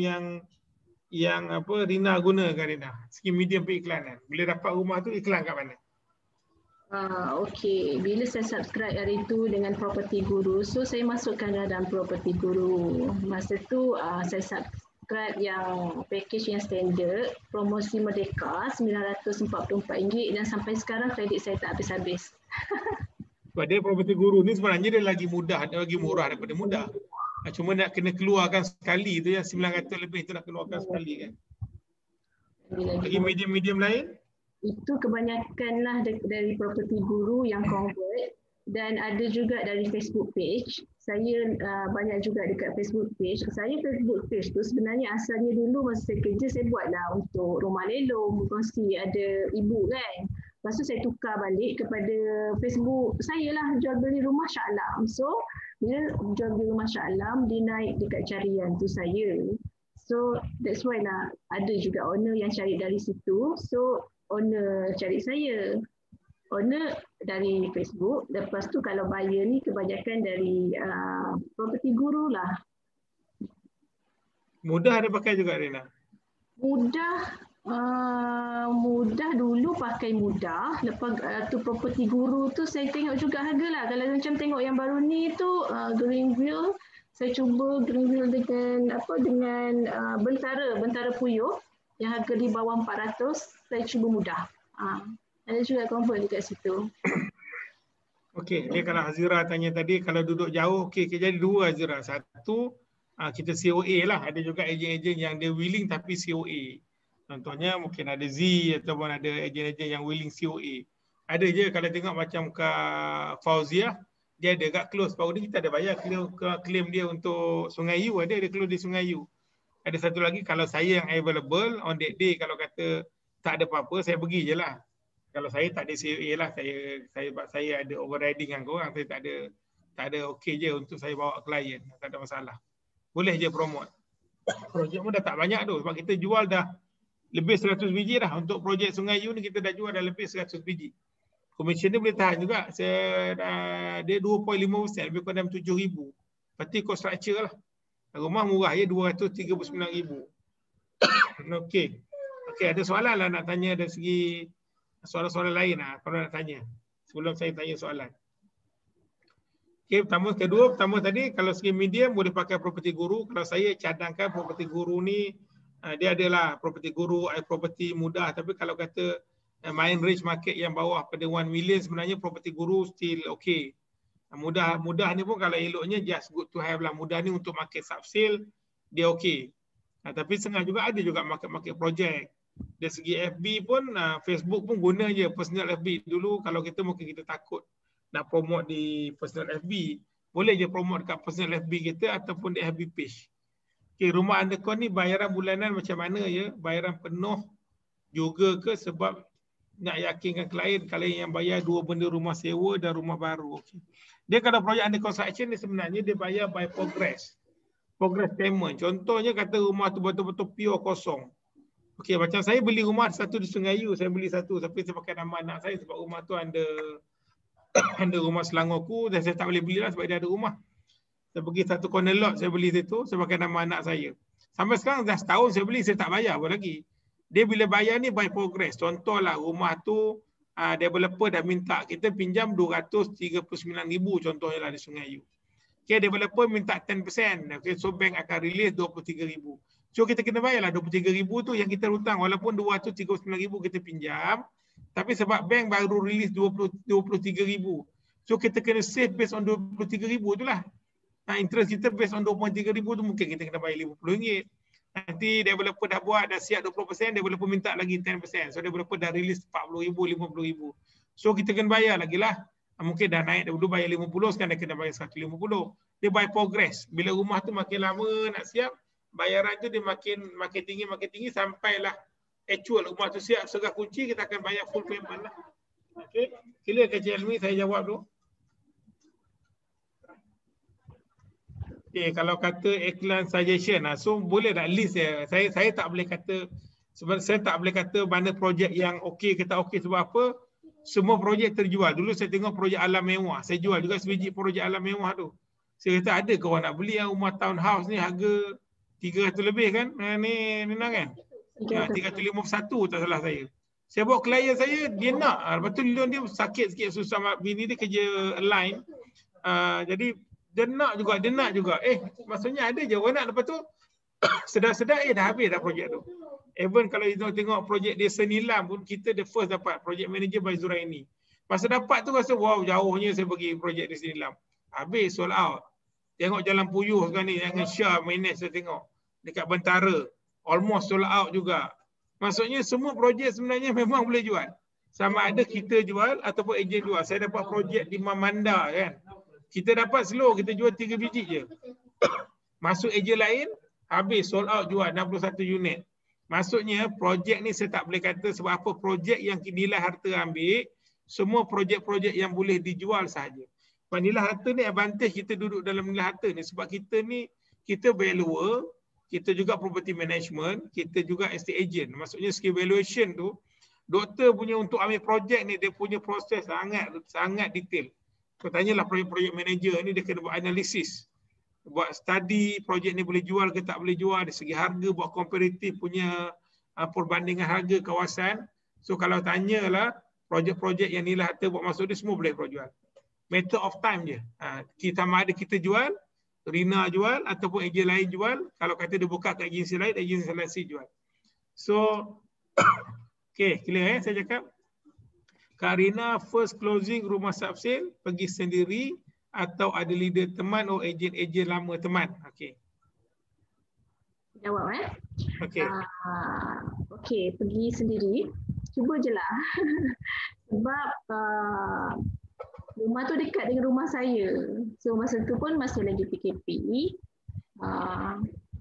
yang apa Rina gunakan Rina? Segi medium periklanan. Bila dapat rumah tu iklan kat mana? Okey, bila saya subscribe hari itu dengan Property Guru, so saya masukkan dalam Property Guru. Masa tu saya subscribe yang package yang standard, promosi Merdeka RM944 dan sampai sekarang kredit saya tak habis-habis. Sebab dia Property Guru ni sebenarnya dia lagi mudah, dia lagi murah daripada mudah. Cuma nak kena keluarkan sekali tu yang 900 lebih tu nak keluarkan sekali kan. Lagi medium-medium lain? Itu kebanyakan lah dari Property Guru yang convert dan ada juga dari Facebook page. Saya banyak juga dekat Facebook page. Saya Facebook page tu sebenarnya asalnya dulu masa saya kerja saya buatlah untuk rumah lelong, berkongsi ada ibu kan. Lepas tu saya tukar balik kepada Facebook saya lah, jual beli rumah Shah Alam. So bila jual beli rumah Shah Alam, dia naik dekat carian tu saya. So that's why lah ada juga owner yang cari dari situ. So owner cari saya. Owner dari Facebook. Lepas tu kalau buyer ni kebanyakan dari Property Guru lah. Mudah ada pakai juga Rina? Mudah dulu pakai mudah. Lepas tu Property Guru tu saya tengok juga harga lah. Kalau macam tengok yang baru ni tu Greenville. Saya cuba Greenville dengan Bentara Puyuh. Yang harga di bawah 400, saya cuba mudah. Ada juga convert dekat situ. Okey, ni kalau Azira tanya tadi, kalau duduk jauh, okey, jadi dua Azira. Satu, kita COA lah. Ada juga ejen-ejen yang dia willing tapi COA. Contohnya mungkin ada Z ataupun ada ejen-ejen yang willing COA. Ada je kalau tengok macam Kak Fauziah, dia ada kat close. Baru ni kita ada bayar claim dia untuk Sungai Yu. Ada close di Sungai Yu. Ada satu lagi, kalau saya yang available on that day, kalau kata tak ada apa-apa, saya pergi je lah. Kalau saya tak ada COA lah, saya ada overriding dengan korang, saya tak ada okey je untuk saya bawa klien, tak ada masalah. Boleh je promote. Projek pun dah tak banyak tu, sebab kita jual dah lebih 100 biji dah. Untuk projek Sungai Yu ni kita dah jual dah lebih 100 biji. Komisen dia boleh tahan juga. Dia 2.5%, lebih kurang 7,000. Berarti cost structure lah. Rumah murah ya, 239,000. Okey. Okey, ada soalan lah nak tanya dari segi soalan-soalan lain kalau nak tanya sebelum saya tanya soalan. Okey, pertama tadi kalau segi media boleh pakai property guru. Kalau saya cadangkan property guru ni dia adalah property guru, property mudah, tapi kalau kata main range market yang bawah pada 1 million sebenarnya property guru still okey. Mudah ni pun kalau eloknya just good to have lah. Mudah ni untuk market sub sale dia okey. Tapi setengah juga ada juga market project. Dari segi FB pun Facebook pun guna je personal FB. Dulu kalau kita mungkin kita takut nak promote di personal FB, boleh je promote dekat personal FB kita ataupun di FB page. Okey, rumah undercon ni bayaran bulanan macam mana ya? Bayaran penuh juga ke sebab nak yakinkan klien yang bayar dua benda, rumah sewa dan rumah baru. Okey. Dia kalau projek under construction ni sebenarnya dia bayar by progress payment. Contohnya kata rumah tu betul-betul pure kosong. Okey, macam saya beli rumah satu di Sungai Yu, saya beli satu tapi saya pakai nama anak saya sebab rumah tu ada rumah Selangorku dan saya tak boleh belilah sebab dia ada rumah. Saya pergi satu corner lot, saya beli situ, saya pakai nama anak saya. Sampai sekarang dah setahun saya beli, saya tak bayar apa lagi. Dia bila bayar ni by progress. Contohlah rumah tu developer dah minta kita pinjam 239,000 contohnya lah di Sungai Yu. Okay, developer minta 10%. Okay, so bank akan release 23,000. So kita kena bayarlah 23,000 tu yang kita hutang walaupun 239,000 kita pinjam. Tapi sebab bank baru release 23,000. So kita kena save based on 23,000 tu lah. Interest kita based on 23,000 tu mungkin kita kena bayar RM50. Nanti developer dah buat, dah siap 20%, developer minta lagi 10%. So developer dah release 40,000, 50,000. So kita kena bayar lagi lah. Mungkin dah naik dulu bayar 50, sekarang dah kena bayar 150. Dia by progress. Bila rumah tu makin lama nak siap, bayaran tu dia makin tinggi sampailah actual rumah tu siap, serah kunci kita akan bayar full payment lah. Okey, clear ke Cik Elmi? Saya jawab dulu. Okay, kalau kata iklan suggestion, so boleh tak list ya? Saya tak boleh kata, sebab saya tak boleh kata mana projek yang okey ke tak okey sebab apa? Semua projek terjual. Dulu saya tengok projek alam mewah, saya jual juga sebiji projek alam mewah tu. Saya kata ada ke orang nak beli yang rumah townhouse ni harga 300 lebih kan? Ni kan? 351 tak salah saya. Saya bawa klien saya, dia nak. Lepas tu loan dia sakit sikit, susah. Bini dia kerja align. Jadi dia nak juga. Maksudnya ada je orang nak. Lepas tu sedar-sedar dah habis dah projek tu. Even kalau kita tengok projek Desa Nilam pun kita the first dapat projek manager by Zuraini. Masa dapat tu rasa wow jauhnya saya pergi projek Desa Nilam. Habis sold out. Tengok Jalan Puyuh sekarang ni yang Syah manage saya tengok dekat Bentara almost sold out juga. Maksudnya semua projek sebenarnya memang boleh jual. Sama ada kita jual ataupun ejen jual. Saya dapat projek di Mamanda kan. Kita dapat slow, kita jual 3 biji je. Masuk ejen lain, habis sold out jual 61 unit. Maksudnya projek ni saya tak boleh kata sebab apa projek yang nilai harta ambil, semua projek-projek yang boleh dijual sahaja. Sebab nilai harta ni advantage kita duduk dalam nilai harta ni sebab kita ni, kita valuer, kita juga property management, kita juga estate agent. Maksudnya skill valuation tu, doktor punya untuk ambil projek ni, dia punya proses sangat detail. So tanyalah projek manager ni, dia kena buat analisis. Buat study, projek ni boleh jual ke tak boleh jual, dari segi harga, buat komparatif punya perbandingan harga kawasan. So kalau tanyalah, projek-projek yang nilai harta buat masuk dia, semua boleh jual. Matter of time je. Kita sama ada kita jual, Rina jual ataupun ejen lain jual. Kalau kata dia buka ke agensi lain, agensi lain jual. So, okay, clear saya cakap. Kak Rina first closing rumah sub sale pergi sendiri atau ada leader teman atau ejen lama teman? Okay. Jawab Okay. Okay, pergi sendiri. Cuba je lah. Sebab rumah tu dekat dengan rumah saya. So masa tu pun masih lagi PKP.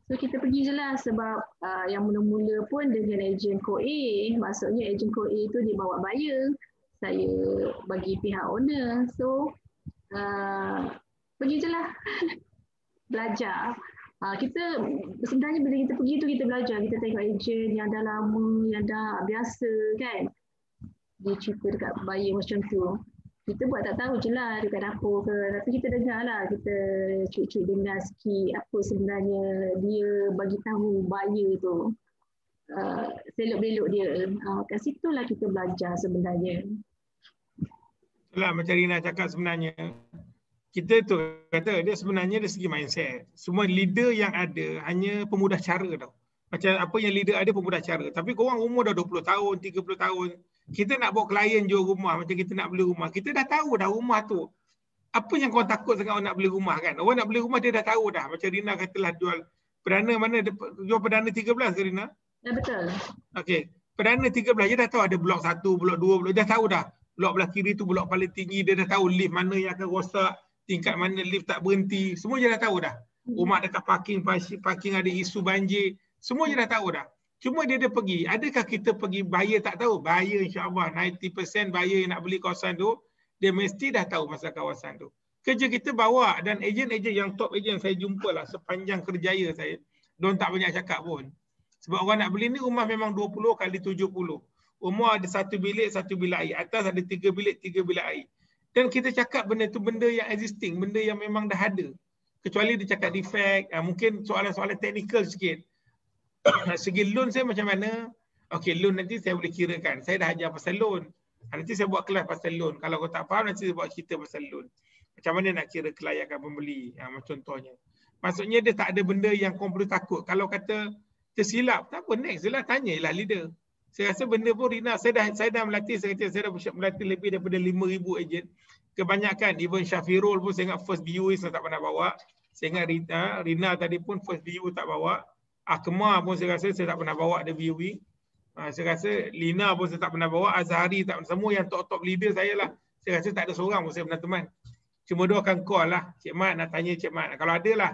So kita pergi je lah sebab yang mula-mula pun dengan ejen KOA. Maksudnya ejen KOA tu dia bawa buyer. Saya bagi pihak owner. So pergi je lah. Belajar. Kita sebenarnya bila kita pergi tu kita belajar. Kita tengok ejen yang dah lama, yang dah biasa kan. Dia cerita dekat buyer macam tu. Kita buat tak tahu je lah dekat dapur ke. Tapi kita dengar lah. Kita cuik-cuik dengar sikit apa sebenarnya dia bagi tahu buyer tu. selok-belok dia. Kat situlah kita belajar sebenarnya. Itulah macam Rina cakap sebenarnya. Kita tu kata dia sebenarnya dari segi mindset. Semua leader yang ada hanya pemudah cara tau. Macam apa yang leader ada pemudah cara. Tapi korang umur dah 20 tahun, 30 tahun. Kita nak bawa klien jual rumah macam kita nak beli rumah. Kita dah tahu dah rumah tu. Apa yang korang takut sangat orang nak beli rumah kan? Orang nak beli rumah dia dah tahu dah. Macam Rina katalah jual perdana mana? Jual perdana 13 ke Rina? Ya, betul. Okey. Perdana 13 dia dah tahu ada blok 1, blok 2, dia dah tahu dah. Blok belah kiri tu blok paling tinggi, dia dah tahu lift mana yang akan rosak, tingkat mana lift tak berhenti, semua dia dah tahu dah. Rumah dekat parking ada isu banjir, semua dia dah tahu dah. Cuma dia pergi. Adakah kita pergi buyer tak tahu? Buyer insya-Allah 90% buyer yang nak beli kawasan tu, dia mesti dah tahu pasal kawasan tu. Kerja kita bawa dan ejen-ejen yang top ejen saya jumpa lah sepanjang kerjaya saya. Diorang tak banyak cakap pun. Sebab orang nak beli ni rumah memang 20 kali 70. Rumah ada 1 bilik, 1 bilik air. Atas ada 3 bilik, 3 bilik air. Dan kita cakap benda tu benda yang existing, benda yang memang dah ada. Kecuali dia cakap defect, mungkin soalan-soalan teknikal sikit. Segi loan saya macam mana? Okey, loan nanti saya boleh kirakan. Saya dah ajar pasal loan. Nanti saya buat kelas pasal loan. Kalau kau tak faham, nanti saya buat cerita pasal loan. Macam mana nak kira kelayakan pembeli, contohnya. Maksudnya dia tak ada benda yang kau perlu takut. Kalau kata tersilap, tak apa, next je lah, tanyalah leader. Saya rasa benda pun Rina, saya dah melatih, saya dah melatih lebih daripada 5,000 ejen. Kebanyakan, even Syafirul pun saya ingat first BU saya tak pernah bawa. Saya ingat Rina tadi pun first BU tak bawa. Akmal pun saya rasa saya tak pernah bawa ada VUE. Saya rasa Lina pun saya tak pernah bawa. Azhari tak pernah. Semua yang top-top leader saya lah. Saya rasa tak ada seorang pun saya pernah teman. Cuma dia akan call lah. Cik Mat nak tanya Cik Mat. Kalau ada lah.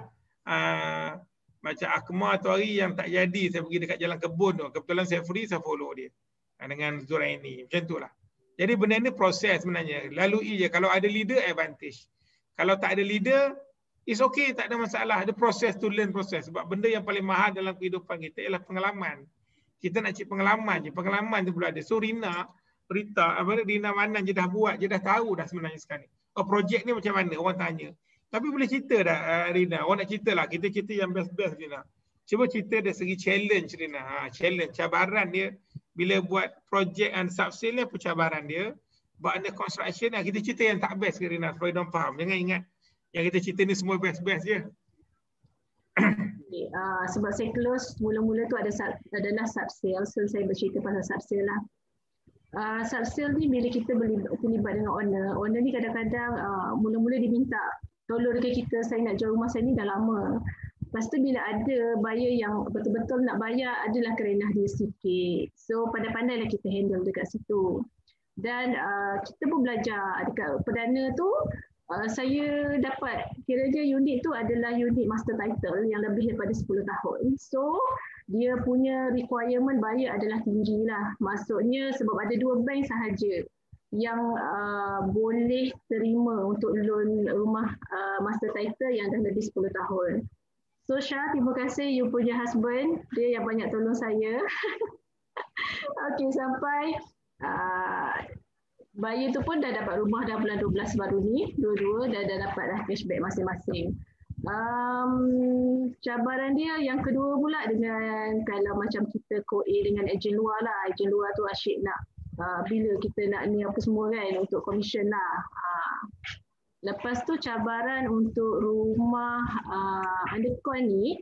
Macam Akmal tu hari yang tak jadi. Saya pergi dekat jalan kebun tu. Kebetulan saya free, saya follow dia. Dengan Zuraini. Macam tu lah. Jadi benda ni proses sebenarnya. Lalui je. Kalau ada leader, advantage. Kalau tak ada leader, it's okay, tak ada masalah. Ada proses to learn proses. Sebab benda yang paling mahal dalam kehidupan kita ialah pengalaman. Kita nak cari pengalaman je. Pengalaman tu pula ada. So Rina Manan je dah buat. Dia dah tahu dah sebenarnya sekarang ni. Projek ni macam mana? Orang tanya. Tapi boleh cerita dah Rina. Orang nak cerita lah. Kita cerita yang best-best Rina. Cuba cerita dari segi challenge Rina. Challenge, cabaran dia. Bila buat projek and subsale ni apa cabaran dia. Buat under construction lah. Kita cerita yang tak best ke Rina. Supaya diorang faham. Jangan ingat yang kita cerita ni semua best-best je. Okay, sebab saya close mula-mula tu adalah subsale. So saya bercerita pasal subsale lah. Subsale ni bila kita terlibat dengan owner. Owner ni kadang-kadang mula-mula dia minta tolong dekat kita, saya nak jual rumah saya ni dah lama. Lepas tu bila ada buyer yang betul-betul nak bayar, adalah kerenah dia sikit. So pandai-pandailah kita handle dekat situ. Dan kita pun belajar dekat perdana tu, saya dapat kiranya unit tu adalah unit master title yang lebih daripada 10 tahun. So dia punya requirement buyer adalah tinggi lah. Maksudnya sebab ada 2 bank sahaja yang boleh terima untuk loan rumah master title yang dah lebih 10 tahun. So Syah, terima kasih you punya husband, dia yang banyak tolong saya. Okey, sampai buyer tu pun dah dapat rumah dah bulan 12 baru ni, dua-dua dah dapat dah cashback masing-masing. Cabaran dia yang kedua pula dengan kalau macam kita co-A dengan ejen luar lah. Ejen luar tu asyik nak bila kita nak ni apa semua kan untuk commission lah. Lepas tu cabaran untuk rumah undercon ni,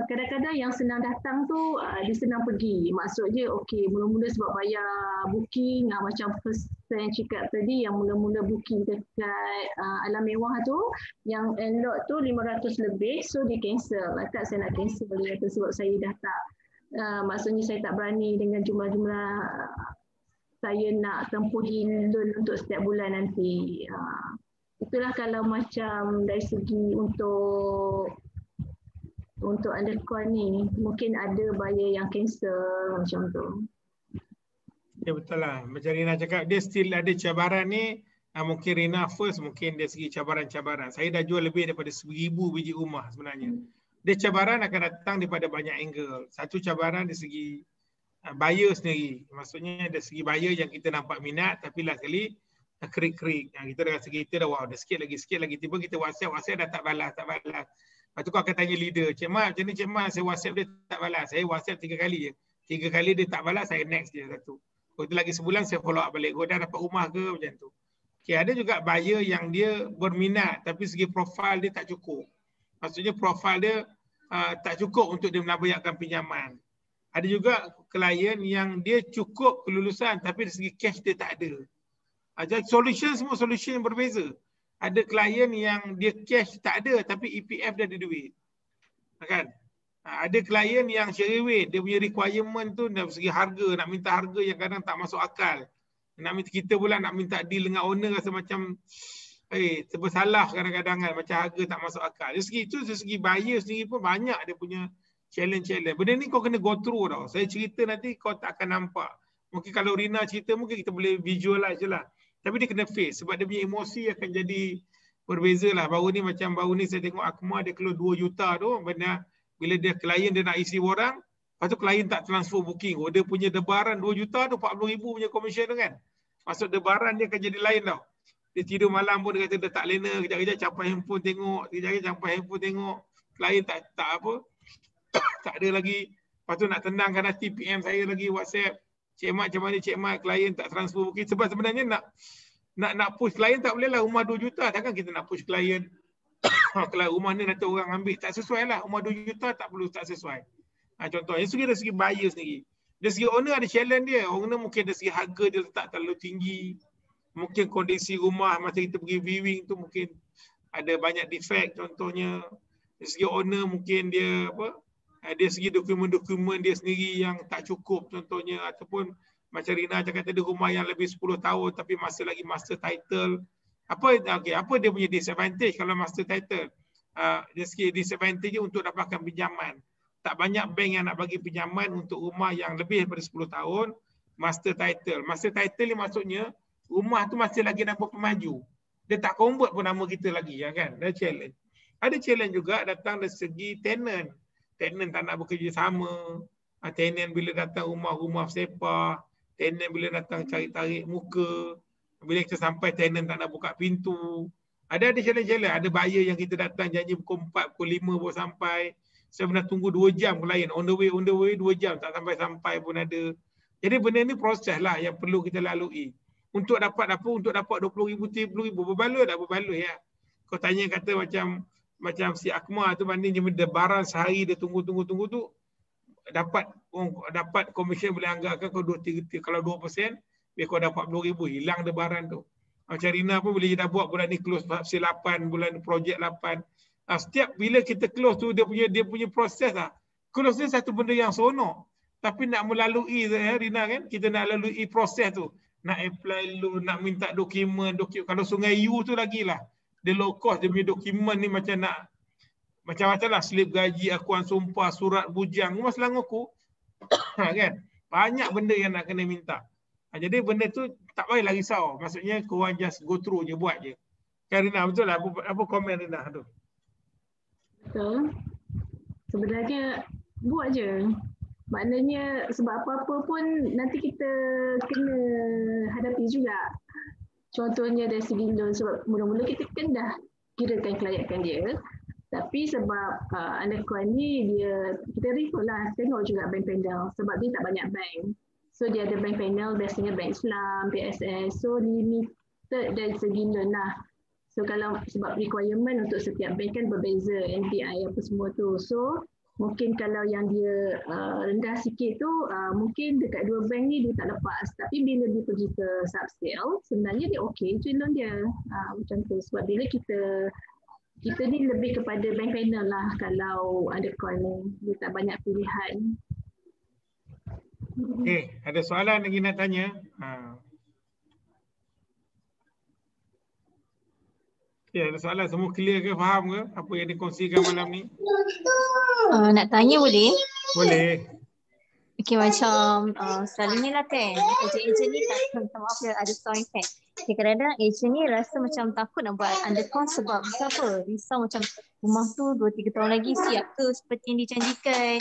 kadang-kadang yang senang datang tu dia senang pergi. Maksudnya okey, mula-mula sebab bayar booking, macam first saya cakap tadi yang mula-mula booking dekat Alam Mewah tu, yang enlot tu 500 lebih, so dia cancel. Tak, saya nak cancel dia kata sebab saya dah tak, maksudnya saya tak berani dengan jumlah-jumlah saya nak tempuhi loan untuk setiap bulan nanti. Itulah kalau macam dari segi untuk undercon ni, mungkin ada buyer yang cancel macam tu. Ya betul lah. Macam Rina cakap, dia still ada cabaran ni. Mungkin Rina first, mungkin dari segi cabaran-cabaran. Saya dah jual lebih daripada 1,000 biji rumah sebenarnya. Dia cabaran akan datang daripada banyak angle. Satu cabaran dari segi buyer sendiri. Maksudnya dari segi buyer yang kita nampak minat, tapi lah sekali krik-krik. Kita dah rasa kita dah wow, dah sikit lagi. Tiba kita WhatsApp dah tak balas. Lepas tu kau akan tanya leader, Cik Mat macam ni Cik Mat, saya WhatsApp dia tak balas. Saya WhatsApp 3 kali je. 3 kali dia tak balas, saya next je satu. Lepas tu lagi sebulan saya follow up balik. Kau dah dapat rumah ke macam tu. Okay, ada juga buyer yang dia berminat tapi segi profil dia tak cukup. Maksudnya profil dia tak cukup untuk dia menabayakkan pinjaman. Ada juga klien yang dia cukup kelulusan tapi dari segi cash dia tak ada. Jadi solution semua solution yang berbeza. Ada klien yang dia cash tak ada tapi EPF dah ada duit. Kan? Ada klien yang cerewet, dia punya requirement tu dari segi harga, nak minta harga yang kadang tak masuk akal. Nak minta kita pula nak minta deal dengan owner rasa macam serba salah kadang-kadang kan, macam harga tak masuk akal. Dari segi itu, dari segi buyer sendiri pun banyak dia punya challenge-challenge. Benda ni kau kena go through tau. Saya cerita nanti kau tak akan nampak. Mungkin kalau Rina cerita mungkin kita boleh visualize je lah. Tapi dia kena face sebab dia punya emosi akan jadi berbeza lah. Baru ni saya tengok Akmal dia keluar 2 juta tu. Bila dia klien dia nak isi borang, lepas tu klien tak transfer booking. Oh, dia punya debaran 2 juta tu 40,000 punya commission tu kan. Maksud debaran dia akan jadi lain tau. Dia tidur malam pun dia kata dia tak lena, kejap-kejap campai handphone tengok, kejap-kejap campai handphone tengok. Klien tak apa. Tak ada lagi. Lepas tu nak tenangkan hati PM saya lagi WhatsApp. Cik Mat macam mana Cik Mat, klien tak transfer booking. Sebab sebenarnya nak push klien tak boleh lah. Rumah 2 juta takkan kita nak push klien. Kalau rumah ni nanti orang ambil tak sesuai lah. Rumah 2 juta tak perlu tak sesuai. Contohnya dari segi buyer sendiri. Dari segi owner ada challenge dia. Owner mungkin dari segi harga dia letak terlalu tinggi. Mungkin kondisi rumah masa kita pergi viewing tu mungkin ada banyak defect contohnya. Dari segi owner mungkin dia dari segi dokumen-dokumen dia sendiri yang tak cukup contohnya, ataupun macam Rina cakap tadi rumah yang lebih 10 tahun tapi masih lagi master title. Apa dia punya disadvantage kalau master title? Dari segi disadvantage untuk dapatkan pinjaman. Tak banyak bank yang nak bagi pinjaman untuk rumah yang lebih daripada 10 tahun master title. Master title ni maksudnya rumah tu masih lagi nama pemaju. Dia tak convert pun nama kita lagi ya kan. Ada challenge. Ada challenge juga datang dari segi tenant. Tenant tak nak bekerjasama. Tenant bila datang rumah-rumah sepah. Tenant bila datang cari tarik muka. Bila kita sampai tenant tak nak buka pintu. Ada challenge-challenge. Ada buyer yang kita datang janji pukul 4, pukul 5 baru sampai. Saya pernah tunggu 2 jam klien. On the way 2 jam tak sampai-sampai pun ada. Jadi benda ni proses lah yang perlu kita lalui. Untuk dapat apa? Untuk dapat 20,000, 30,000. Berbaloi tak berbaloi ya. Kau tanya kata macam si Akmal tu banding dia debaran sehari dia tunggu tu dapat komisen boleh anggarkan kau 2-3 kalau 2% biar kau dapat 40,000 hilang debaran tu. Macam Rina pun bila dia dah buat bulan ni close 8 bulan projek 8. Setiap bila kita close tu dia punya proses lah. Close ni satu benda yang seronok. Tapi nak melalui Rina kan kita nak lalui proses tu. Nak apply loan, nak minta dokumen. Kalau Sungai U tu lagi lah. Dia low cost, dia punya dokumen ni macam-macam lah. Slip gaji, akuan sumpah, surat bujang. Rumah Selangorku kan? Banyak benda yang nak kena minta. Jadi benda tu tak payahlah risau. Maksudnya korang just go through je, buat je. Kan Rina, betul lah? Apa komen Rina tu? Betul. Sebenarnya buat je. Maknanya sebab apa-apa pun nanti kita kena hadapi juga. Contohnya dari segi loan, sebab mula-mula kita kan dah kirakan kelayakan dia. Tapi sebab Undercoin ni kita refer lah, tengok juga bank panel sebab dia tak banyak bank. So dia ada bank panel, biasanya bank Islam, PSS, so limited dari segi loan lah. So kalau sebab requirement untuk setiap bank kan berbeza, NPI apa semua tu. So mungkin kalau yang dia rendah sikit tu mungkin dekat 2 bank ni dia tak lepas, tapi bila dia pergi ke subscale sebenarnya dia okey je loan dia macam tu. Sebab bila kita ni lebih kepada bank panel lah kalau ada coin ni, dia tak banyak pilihan. Okay, ada soalan lagi nak tanya? Ya, ada soalan, semua clear ke, faham ke apa yang dikongsikan malam ni? Nak tanya boleh? Boleh. Okay, macam selalunya lah kan, ejen ni minta maaf ya, ada sound effect. Okay, kadang-kadang ejen ni rasa macam takut nak buat undercon sebab apa? Risau macam rumah tu 2-3 tahun lagi siap ke seperti yang dijanjikan.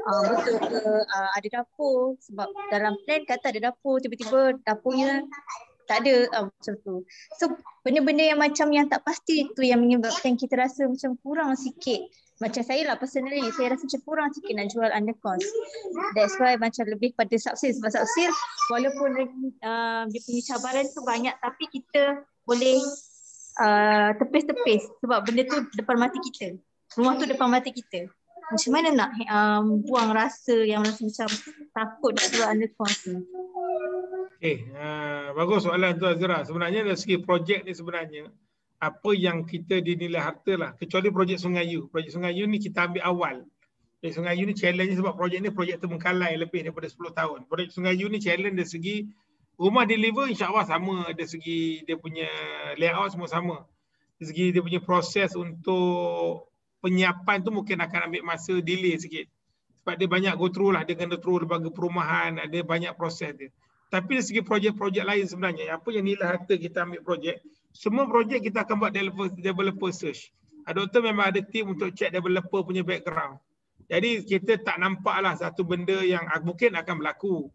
Betul ke ada dapur, sebab dalam plan kata ada dapur, tiba-tiba dapurnya tak ada macam tu. So benda-benda yang macam yang tak pasti tu yang menyebabkan kita rasa macam kurang sikit. Macam saya lah personally, saya rasa macam kurang sikit nak jual under cost. That's why macam lebih pada subsil. Sebab subsil walaupun dia punya cabaran tu banyak, tapi kita boleh tepis-tepis sebab benda tu depan mata kita. Rumah tu depan mata kita. Macam mana nak buang rasa yang rasa macam takut nak jual under cost ni? Bagus soalan tu Azra. Sebenarnya dari segi projek ni sebenarnya apa yang kita dinilai harta lah, kecuali projek Sungai Yu. Projek Sungai Yu ni kita ambil awal. Projek Sungai Yu ni challenge sebab projek ni projek terbengkalai lebih daripada 10 tahun. Projek Sungai Yu ni challenge dari segi rumah deliver insya-Allah sama, dari segi dia punya layout semua sama. Dari segi dia punya proses untuk penyiapan tu mungkin akan ambil masa delay sikit. Sebab dia banyak go through lah, dia kena through lembaga perumahan, ada banyak proses dia. Tapi dari segi projek-projek lain sebenarnya, apa yang nilai harta kita ambil projek, semua projek kita akan buat developer search. Doktor memang ada tim untuk check developer punya background. Jadi kita tak nampak lah satu benda yang mungkin akan berlaku.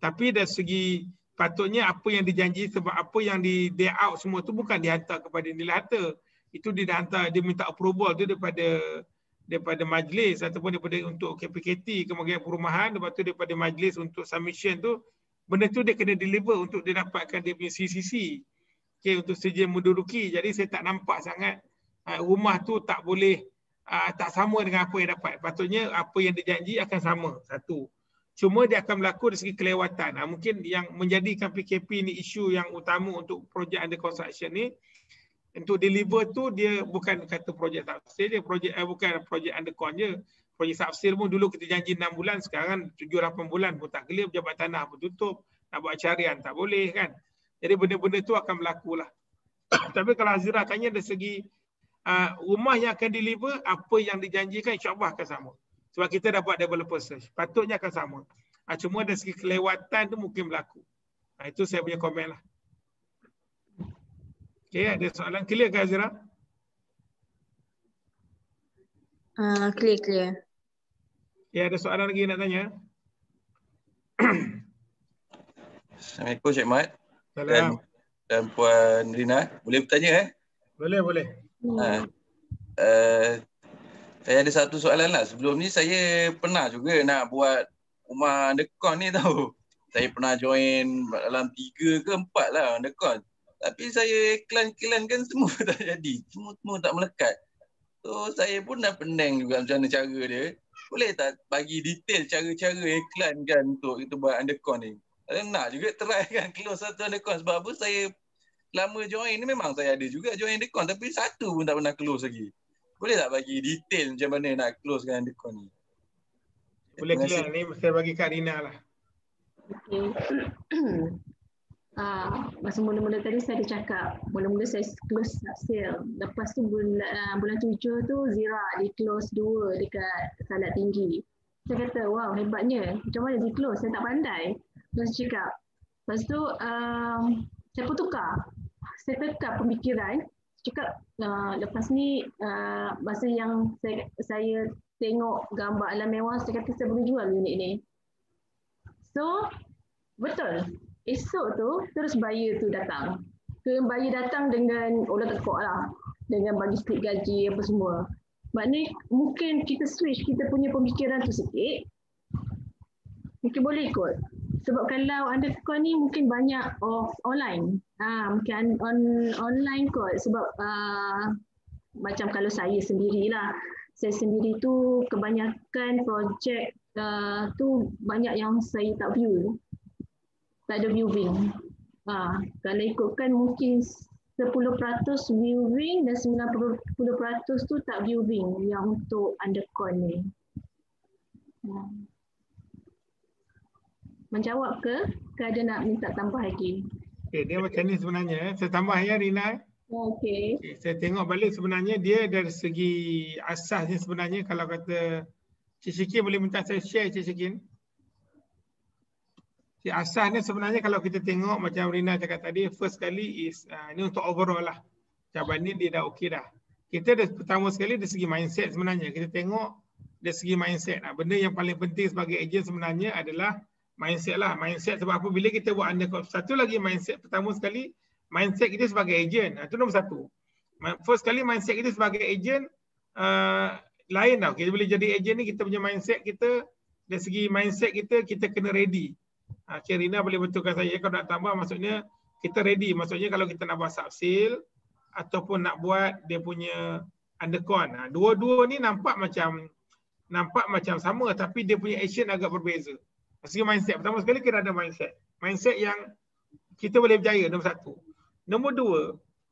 Tapi dari segi patutnya apa yang dijanji, sebab apa yang di layout semua tu bukan dihantar kepada nilai harta. Itu dia hantar, dia minta approval tu daripada majlis ataupun daripada untuk KPKT, Kementerian Perumahan, lepas tu daripada majlis untuk submission tu, benda tu dia kena deliver untuk dia dapatkan dia punya CCC. Untuk sedia menduduki. Jadi saya tak nampak sangat rumah tu tak boleh tak sama dengan apa yang dapat. Patutnya apa yang dijanji akan sama. Satu. Cuma dia akan berlaku dari segi kelewatan. Mungkin yang menjadikan PKP ni isu yang utama untuk projek under construction ni, untuk deliver tu dia bukan kata projek subsil, dia bukan projek undercon je. Projek subsil pun dulu kita janji 6 bulan, sekarang 7-8 bulan pun tak clear, pejabat tanah pun tutup, nak buat carian tak boleh kan. Jadi benda-benda tu akan berlaku lah. Tapi kalau Azira tanya dari segi rumah yang akan deliver, apa yang dijanjikan insya-Allah akan sama. Sebab kita dah buat developer search, patutnya akan sama. Cuma dari segi kelewatan tu mungkin berlaku. Itu saya punya komen lah. Okey, ada soalan clear ke Azira? Clear. Ya, ada soalan lagi nak tanya? Assalamualaikum Cik Mat. Salam. Dan Puan Rina, boleh bertanya Boleh. Saya ada satu soalan lah. Sebelum ni saya pernah juga nak buat rumah undercon ni tahu. Saya pernah join dalam 3 ke 4 lah undercon. Tapi saya iklan-iklankan semua tak jadi. Semua tak melekat. So saya pun dah pening juga macam mana cara dia. Boleh tak bagi detail cara-cara iklankan untuk kita buat undercon ni? Saya nak juga try kan close satu undercon. Sebab apa saya lama join ni memang saya ada juga join undercon. Tapi satu pun tak pernah close lagi. Boleh tak bagi detail macam mana nak close kan undercon ni? Boleh clear ni, saya bagi Kak Rina lah. Okay. Masa mula-mula tadi saya ada cakap, mula-mula saya close subsil. Lepas tu bulan 7 tu Zira di close 2 dekat Salat Tinggi. Saya kata, wow hebatnya. Macam mana di close? Saya tak pandai. Terus cakap. Lepas tu saya pun tukar. Saya tekap pemikiran. Cakap lepas ni masa yang saya tengok gambar alam mewah, saya kata saya boleh jual unit ni. So betul. Esok tu terus buyer tu datang. Buyer datang dengan orang tekuk lah. Dengan bagi slip gaji apa semua. Maknanya mungkin kita switch kita punya pemikiran tu sikit. Mungkin boleh ikut. Sebab kalau undercon ni mungkin banyak online. Mungkin online kot. Sebab macam kalau saya sendirilah. Saya sendiri tu kebanyakan projek tu banyak yang saya tak view. Tak ada viewing. Kalau ikutkan mungkin 10% viewing dan 90% tu tak viewing yang untuk undercon ni. Menjawab ke? Ke ada nak minta tambah lagi? Okay, dia macam ni sebenarnya. Saya tambah ya Rina. Okay. Saya tengok balik sebenarnya dia dari segi asasnya sebenarnya kalau kata Cik Syikin boleh minta saya share Cik Syikin. Asasnya sebenarnya kalau kita tengok macam Rina cakap tadi, first kali is ini untuk overall lah. Cabaran ni dia dah okey dah. Kita dah pertama sekali dari segi mindset sebenarnya. Kita tengok dari segi mindset. Benda yang paling penting sebagai ejen sebenarnya adalah mindset lah. Mindset sebab apa? Bila kita buat under, satu lagi mindset pertama sekali, mindset kita sebagai agent. Itu nombor satu. First kali mindset kita sebagai agent lain tau. Kita boleh jadi agent ni, kita punya mindset kita, dari segi mindset kita kena ready. Okay, Rina boleh betulkan saya. Kalau nak tambah maksudnya kita ready. Maksudnya kalau kita nak buat sub-sale ataupun nak buat dia punya undercon. Dua-dua ni nampak macam sama tapi dia punya action agak berbeza. Segi mindset. Pertama sekali kena ada mindset. Mindset yang kita boleh berjaya, nombor satu. Nombor dua,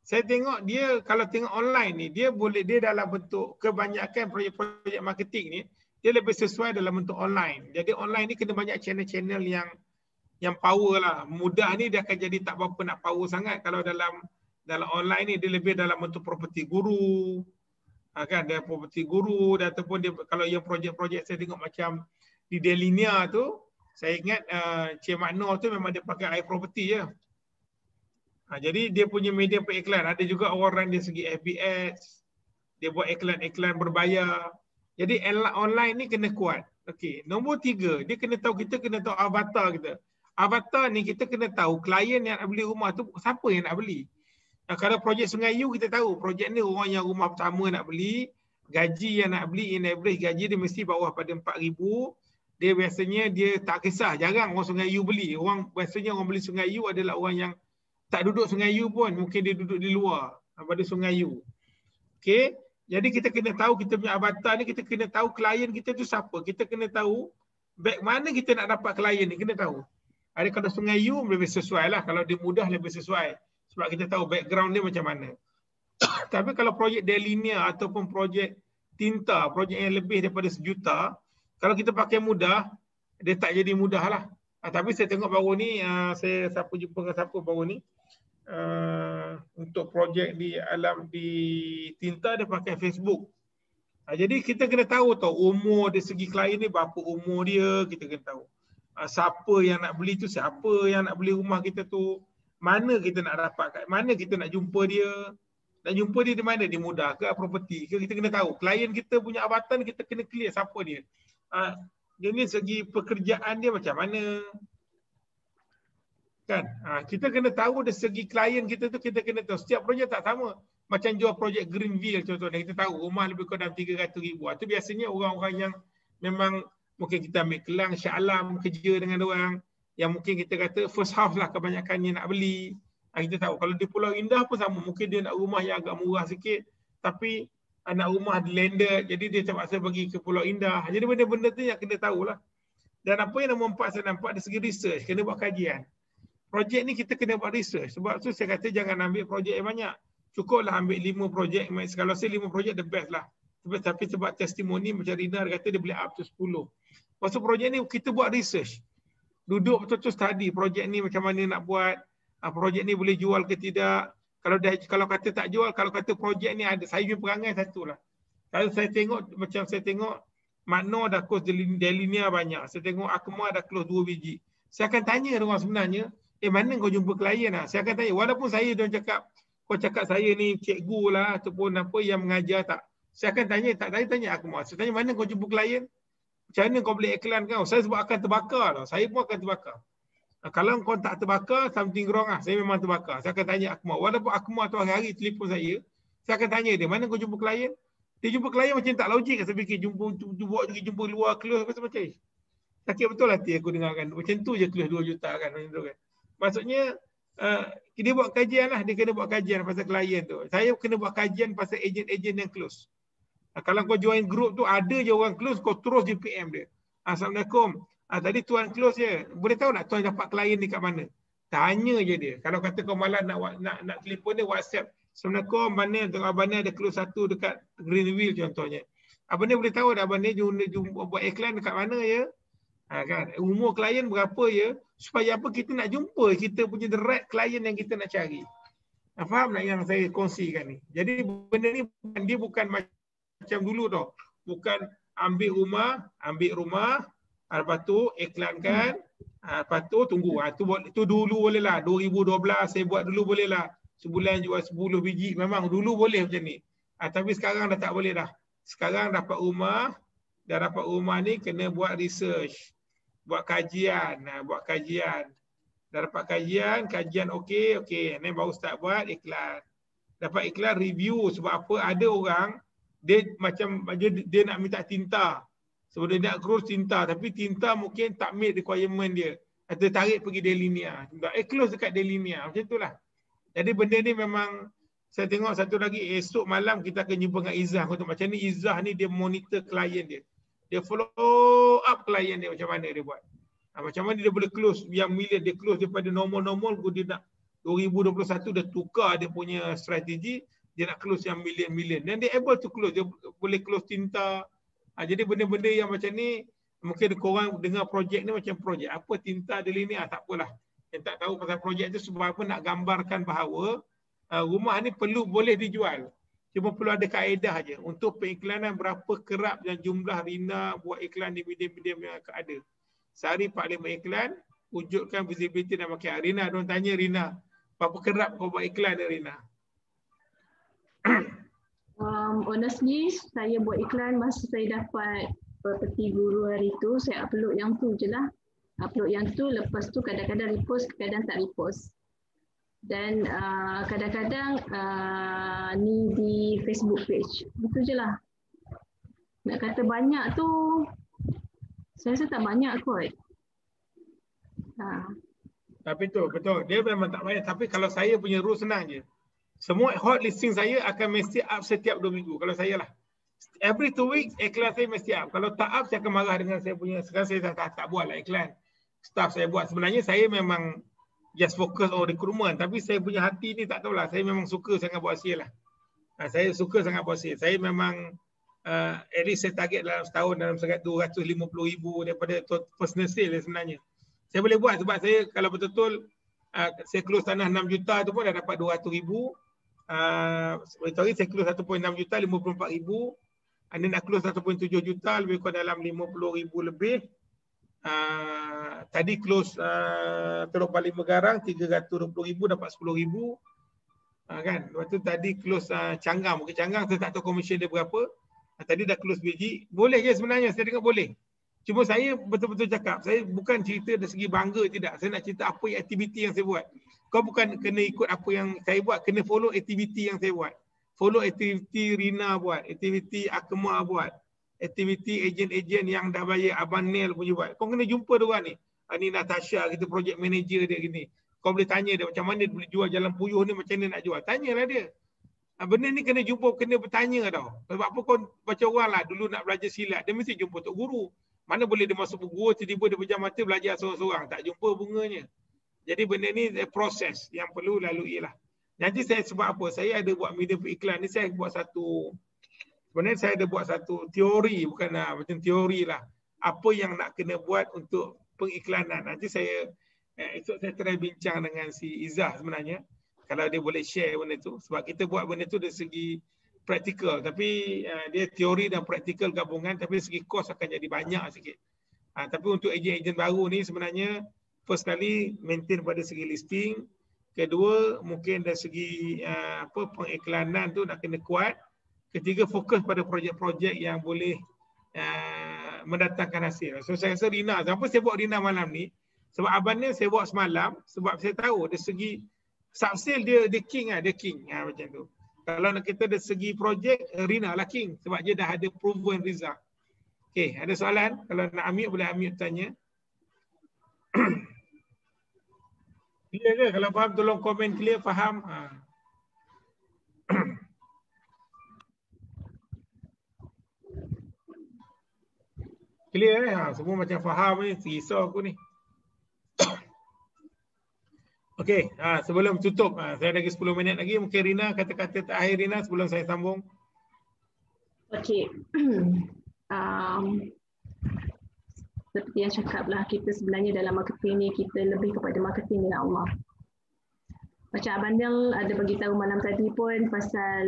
saya tengok dia kalau tengok online ni, dia dalam bentuk kebanyakan projek-projek marketing ni, dia lebih sesuai dalam bentuk online. Jadi online ni kena banyak channel-channel yang power lah. Mudah ni dia akan jadi tak berapa nak power sangat. Kalau dalam online ni dia lebih dalam bentuk properti guru. Kan dia properti guru dan ataupun dia kalau yang projek-projek saya tengok macam di Delinia tu, saya ingat Cik Makno tu memang dia pakai property je. Jadi dia punya media periklan. Ada juga orang dari segi FBS. Dia buat iklan-iklan berbayar. Jadi online ni kena kuat. Okey. Nombor 3, kita kena tahu avatar kita. Avatar ni kita kena tahu klien yang nak beli rumah tu siapa yang nak beli. Kalau projek Sungai You kita tahu projek ni orang yang rumah pertama nak beli, gaji yang nak beli in average gaji dia mesti bawah pada 4,000. Dia biasanya dia tak kisah, jarang orang Sungai You beli. Biasanya orang beli Sungai You adalah orang yang tak duduk Sungai You pun, mungkin dia duduk di luar pada Sungai You. Okey. Jadi kita kena tahu kita punya avatar ni, kita kena tahu klien kita tu siapa. Kita kena tahu back mana kita nak dapat klien ni, kena tahu. Ada kalau Sungai You lebih sesuai lah, kalau dia mudah lebih sesuai. Sebab kita tahu background dia macam mana. Tapi kalau projek Delinia ataupun projek Tinta, projek yang lebih daripada 1 juta, kalau kita pakai mudah, dia tak jadi mudah lah. Tapi saya tengok baru ni, saya jumpa dengan siapa baru ni, untuk projek di Tinta dia pakai Facebook. Jadi kita kena tahu umur dari segi klien ni, berapa umur dia, kita kena tahu. Siapa yang nak beli tu, siapa yang nak beli rumah kita tu, mana kita nak dapat, mana kita nak jumpa dia. Nak jumpa dia di mana? Di Mudah ke property ke? Kita kena tahu. Klien kita punya avatar kita kena clear siapa dia. Jadi segi pekerjaan dia macam mana. Kan? Kita kena tahu dari segi klien kita tu, kita kena tahu. Setiap projek tak sama. Macam jual projek Greenville contohnya, kita tahu rumah lebih kurang 300,000. Itu biasanya orang-orang yang memang mungkin kita ambil Kelang, Shah Alam kerja dengan orang yang mungkin kita kata first house lah kebanyakannya nak beli. Kita tahu kalau di Pulau Indah pun sama, mungkin dia nak rumah yang agak murah sikit tapi nak rumah di landed, jadi dia terpaksa pergi ke Pulau Indah. Jadi benda-benda tu yang kena tahulah. Dan apa yang nombor 4 saya nampak dari segi research, kena buat kajian. Projek ni kita kena buat research. Sebab tu saya kata jangan ambil projek yang banyak. Cukuplah ambil 5 projek. Kalau saya 5 projek the best lah. Tapi sebab testimoni macam Rina dia kata dia boleh up to 10. Maksud projek ni kita buat research. Duduk betul-betul study projek ni macam mana nak buat. Projek ni boleh jual ke tidak. Kalau kata tak jual, kalau kata projek ni ada, saya punya perangai satu lah. Kalau saya tengok Makno dah close Delinia banyak. Saya tengok Akma dah close 2 biji. Saya akan tanya orang sebenarnya, mana kau jumpa klien lah? Saya akan tanya, walaupun saya dia cakap, kau cakap saya ni cikgu lah ataupun apa yang mengajar tak. Saya akan tanya Akma. Saya tanya mana kau jumpa klien? Macam mana kau boleh iklan kau? Saya sebab akan terbakar lah. Saya pun akan terbakar. Kalau kau tak terbakar, something wrong lah. Saya memang terbakar. Saya akan tanya Akma. Walaupun Akma tu hari-hari telefon saya akan tanya dia, mana kau jumpa klien? Dia jumpa klien macam tak logik. Saya fikir jumpa luar close macam sakit betul hati aku dengarkan. Macam tu je close 2 juta kan. Maksudnya dia buat kajian lah. Dia kena buat kajian pasal klien tu. Saya kena buat kajian pasal ejen-ejen yang close. Kalau kau join group tu, ada je orang close, kau terus je PM dia. Assalamualaikum. Tadi tuan close je. Boleh tahu tak tuan dapat klien ni kat mana? Tanya je dia. Kalau kata kau malas nak telefon dia, WhatsApp. Assalamualaikum, Abang ni ada close 1 dekat Greenville contohnya. Abang ni boleh tahu dah Abang ni buat iklan dekat mana ya? Kan? Umur klien berapa ya? Supaya apa kita nak jumpa kita punya the right klien yang kita nak cari. Faham tak yang saya kongsikan ni? Jadi benda ni dia bukan macam dulu tau. Bukan ambil rumah, lepas tu iklankan, lepas tu tunggu. Tu dulu boleh lah. 2012 saya buat dulu boleh lah. Sebulan jual 10 biji. Memang dulu boleh macam ni. Tapi sekarang dah tak boleh dah. Sekarang dapat rumah ni kena buat research. buat kajian. Buat kajian. Dah dapat kajian okey. Ni baru start buat iklan. Dapat iklan review sebab apa ada orang dia macam dia nak minta tinta. Sebab dia nak close tinta tapi tinta mungkin tak meet requirement dia. Atau tarik pergi Delinia. Close dekat Delinia. Macam itulah. Jadi benda ni memang saya tengok satu lagi esok malam kita akan jumpa dengan Izzah. Macam ni Izzah ni dia monitor klien dia. Dia follow up klien dia macam mana dia buat. Macam mana dia boleh close yang million dia close daripada normal dia nak 2021 dah tukar dia punya strategi, dia nak close yang million. Dan dia able to close, dia boleh close tinta. Jadi benda-benda yang macam ni, mungkin korang dengar projek ni macam projek apa tinta Delinia, tak apalah. Yang tak tahu pasal projek tu sebab apa nak gambarkan bahawa rumah ni boleh dijual. Cuma perlu ada kaedah je. Untuk pengiklanan berapa kerap dan jumlah Rina buat iklan di medium-medium yang ada. Sehari 4-5 iklan, wujudkan visibility dan makin. Rina, diorang tanya Rina, berapa kerap kau buat iklan Rina? Honestly, saya buat iklan masa saya dapat peti guru hari tu, saya upload yang tu je lah. Upload yang tu, lepas tu kadang-kadang repost, kadang tak repost. Dan kadang-kadang ni di Facebook page. Itu je lah. Nak kata banyak tu, saya rasa tak banyak kot. Tapi betul. Dia memang tak banyak. Tapi kalau saya punya rule senang je. Semua hot listing saya akan mesti up setiap 2 minggu. Kalau saya lah. Every 2 weeks iklan saya mesti up. Kalau tak up saya akan marah dengan saya punya. Sekarang saya tak buat lah iklan. Staff saya buat. Sebenarnya saya memang just fokus on recruitment. Tapi saya punya hati ni tak tahulah. Saya memang suka sangat buat sale lah. Saya suka sangat buat sale. Saya memang at least saya target dalam setahun dalam sekat 250,000 daripada personal sale sebenarnya. Saya boleh buat sebab saya kalau betul-betul saya close tanah 6 juta tu pun dah dapat 200,000. Sorry, saya close 1.6 juta 54,000. Anda nak close 1.7 juta lebih kurang dalam 50,000 lebih. Tadi close Teruk Parlimen Garang 320,000 dapat 10,000. Kan? Lepas tu tadi close Canggang. Mungkin Canggang saya tak tahu komisen dia berapa. Tadi dah close biji. Boleh je sebenarnya. Saya dengar boleh. Cuma saya betul-betul cakap, saya bukan cerita dari segi bangga tidak. Saya nak cerita apa yang aktiviti yang saya buat. Kau bukan kena ikut apa yang saya buat, kena follow aktiviti yang saya buat. Follow aktiviti Rina buat, aktiviti Akmal buat, aktiviti ejen-ejen yang dah bayar Abang Nel punya buat. Kau kena jumpa diorang ni. Ni Natasha, kita project manager dia gini. Kau boleh tanya dia macam mana dia boleh jual Jalan Puyuh ni, macam mana nak jual. Tanyalah dia. Benda ni kena jumpa, kena bertanya tau. Sebab apa kau baca orang lah, dulu nak belajar silat, dia mesti jumpa tok guru. Mana boleh dia masuk guru, tiba-tiba dia pejam mata belajar seorang-seorang. Tak jumpa bunganya. Jadi benda ni proses yang perlu lalui lah. Nanti saya sebab apa? Saya ada buat media periklan ni, saya buat sebenarnya saya ada buat satu teori, bukan macam teori lah. Apa yang nak kena buat untuk pengiklanan. Nanti saya, esok saya try bincang dengan si Izzah sebenarnya. Kalau dia boleh share benda tu. Sebab kita buat benda tu dari segi praktikal, tapi dia teori dan praktikal gabungan, tapi segi kos akan jadi banyak sikit. Tapi untuk ejen-ejen baru ni sebenarnya first kali maintain pada segi listing, kedua mungkin dari segi pengiklanan tu nak kena kuat, ketiga fokus pada projek-projek yang boleh mendatangkan hasil. So saya rasa Rina, kenapa saya buat Rina malam ni? Sebab abang ni saya buat semalam sebab saya tahu dari segi sub-sale dia king lah, dia king macam tu. Kalau nak kita dari segi projek, Rina lah king sebab dia dah ada proven result. Okey, ada soalan? Kalau nak Amir boleh Amir tanya. Clear ke? Kalau faham tolong komen clear, faham. Clear semua macam faham ni, risau aku ni. Okey, sebelum tutup, saya lagi 10 minit lagi. Mungkin Rina kata-kata terakhir Rina sebelum saya sambung. Okey. Seperti yang cakaplah, kita sebenarnya dalam marketing ni, kita lebih kepada marketing dengan Allah. Macam Abang Nel ada bagi tahu malam tadi pun pasal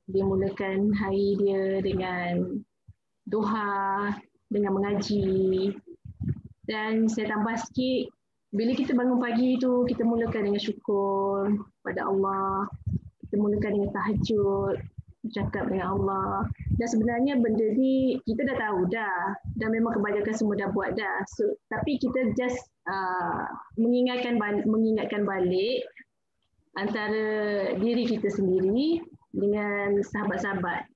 dia mulakan hari dia dengan doa, dengan mengaji. Dan saya tambah sikit, bila kita bangun pagi tu, kita mulakan dengan syukur pada Allah. Kita mulakan dengan tahajud, bercakap dengan Allah. Dan sebenarnya benda ni kita dah tahu dah. Dan memang kebanyakan semua dah buat dah. So, tapi kita just mengingatkan balik antara diri kita sendiri dengan sahabat-sahabat.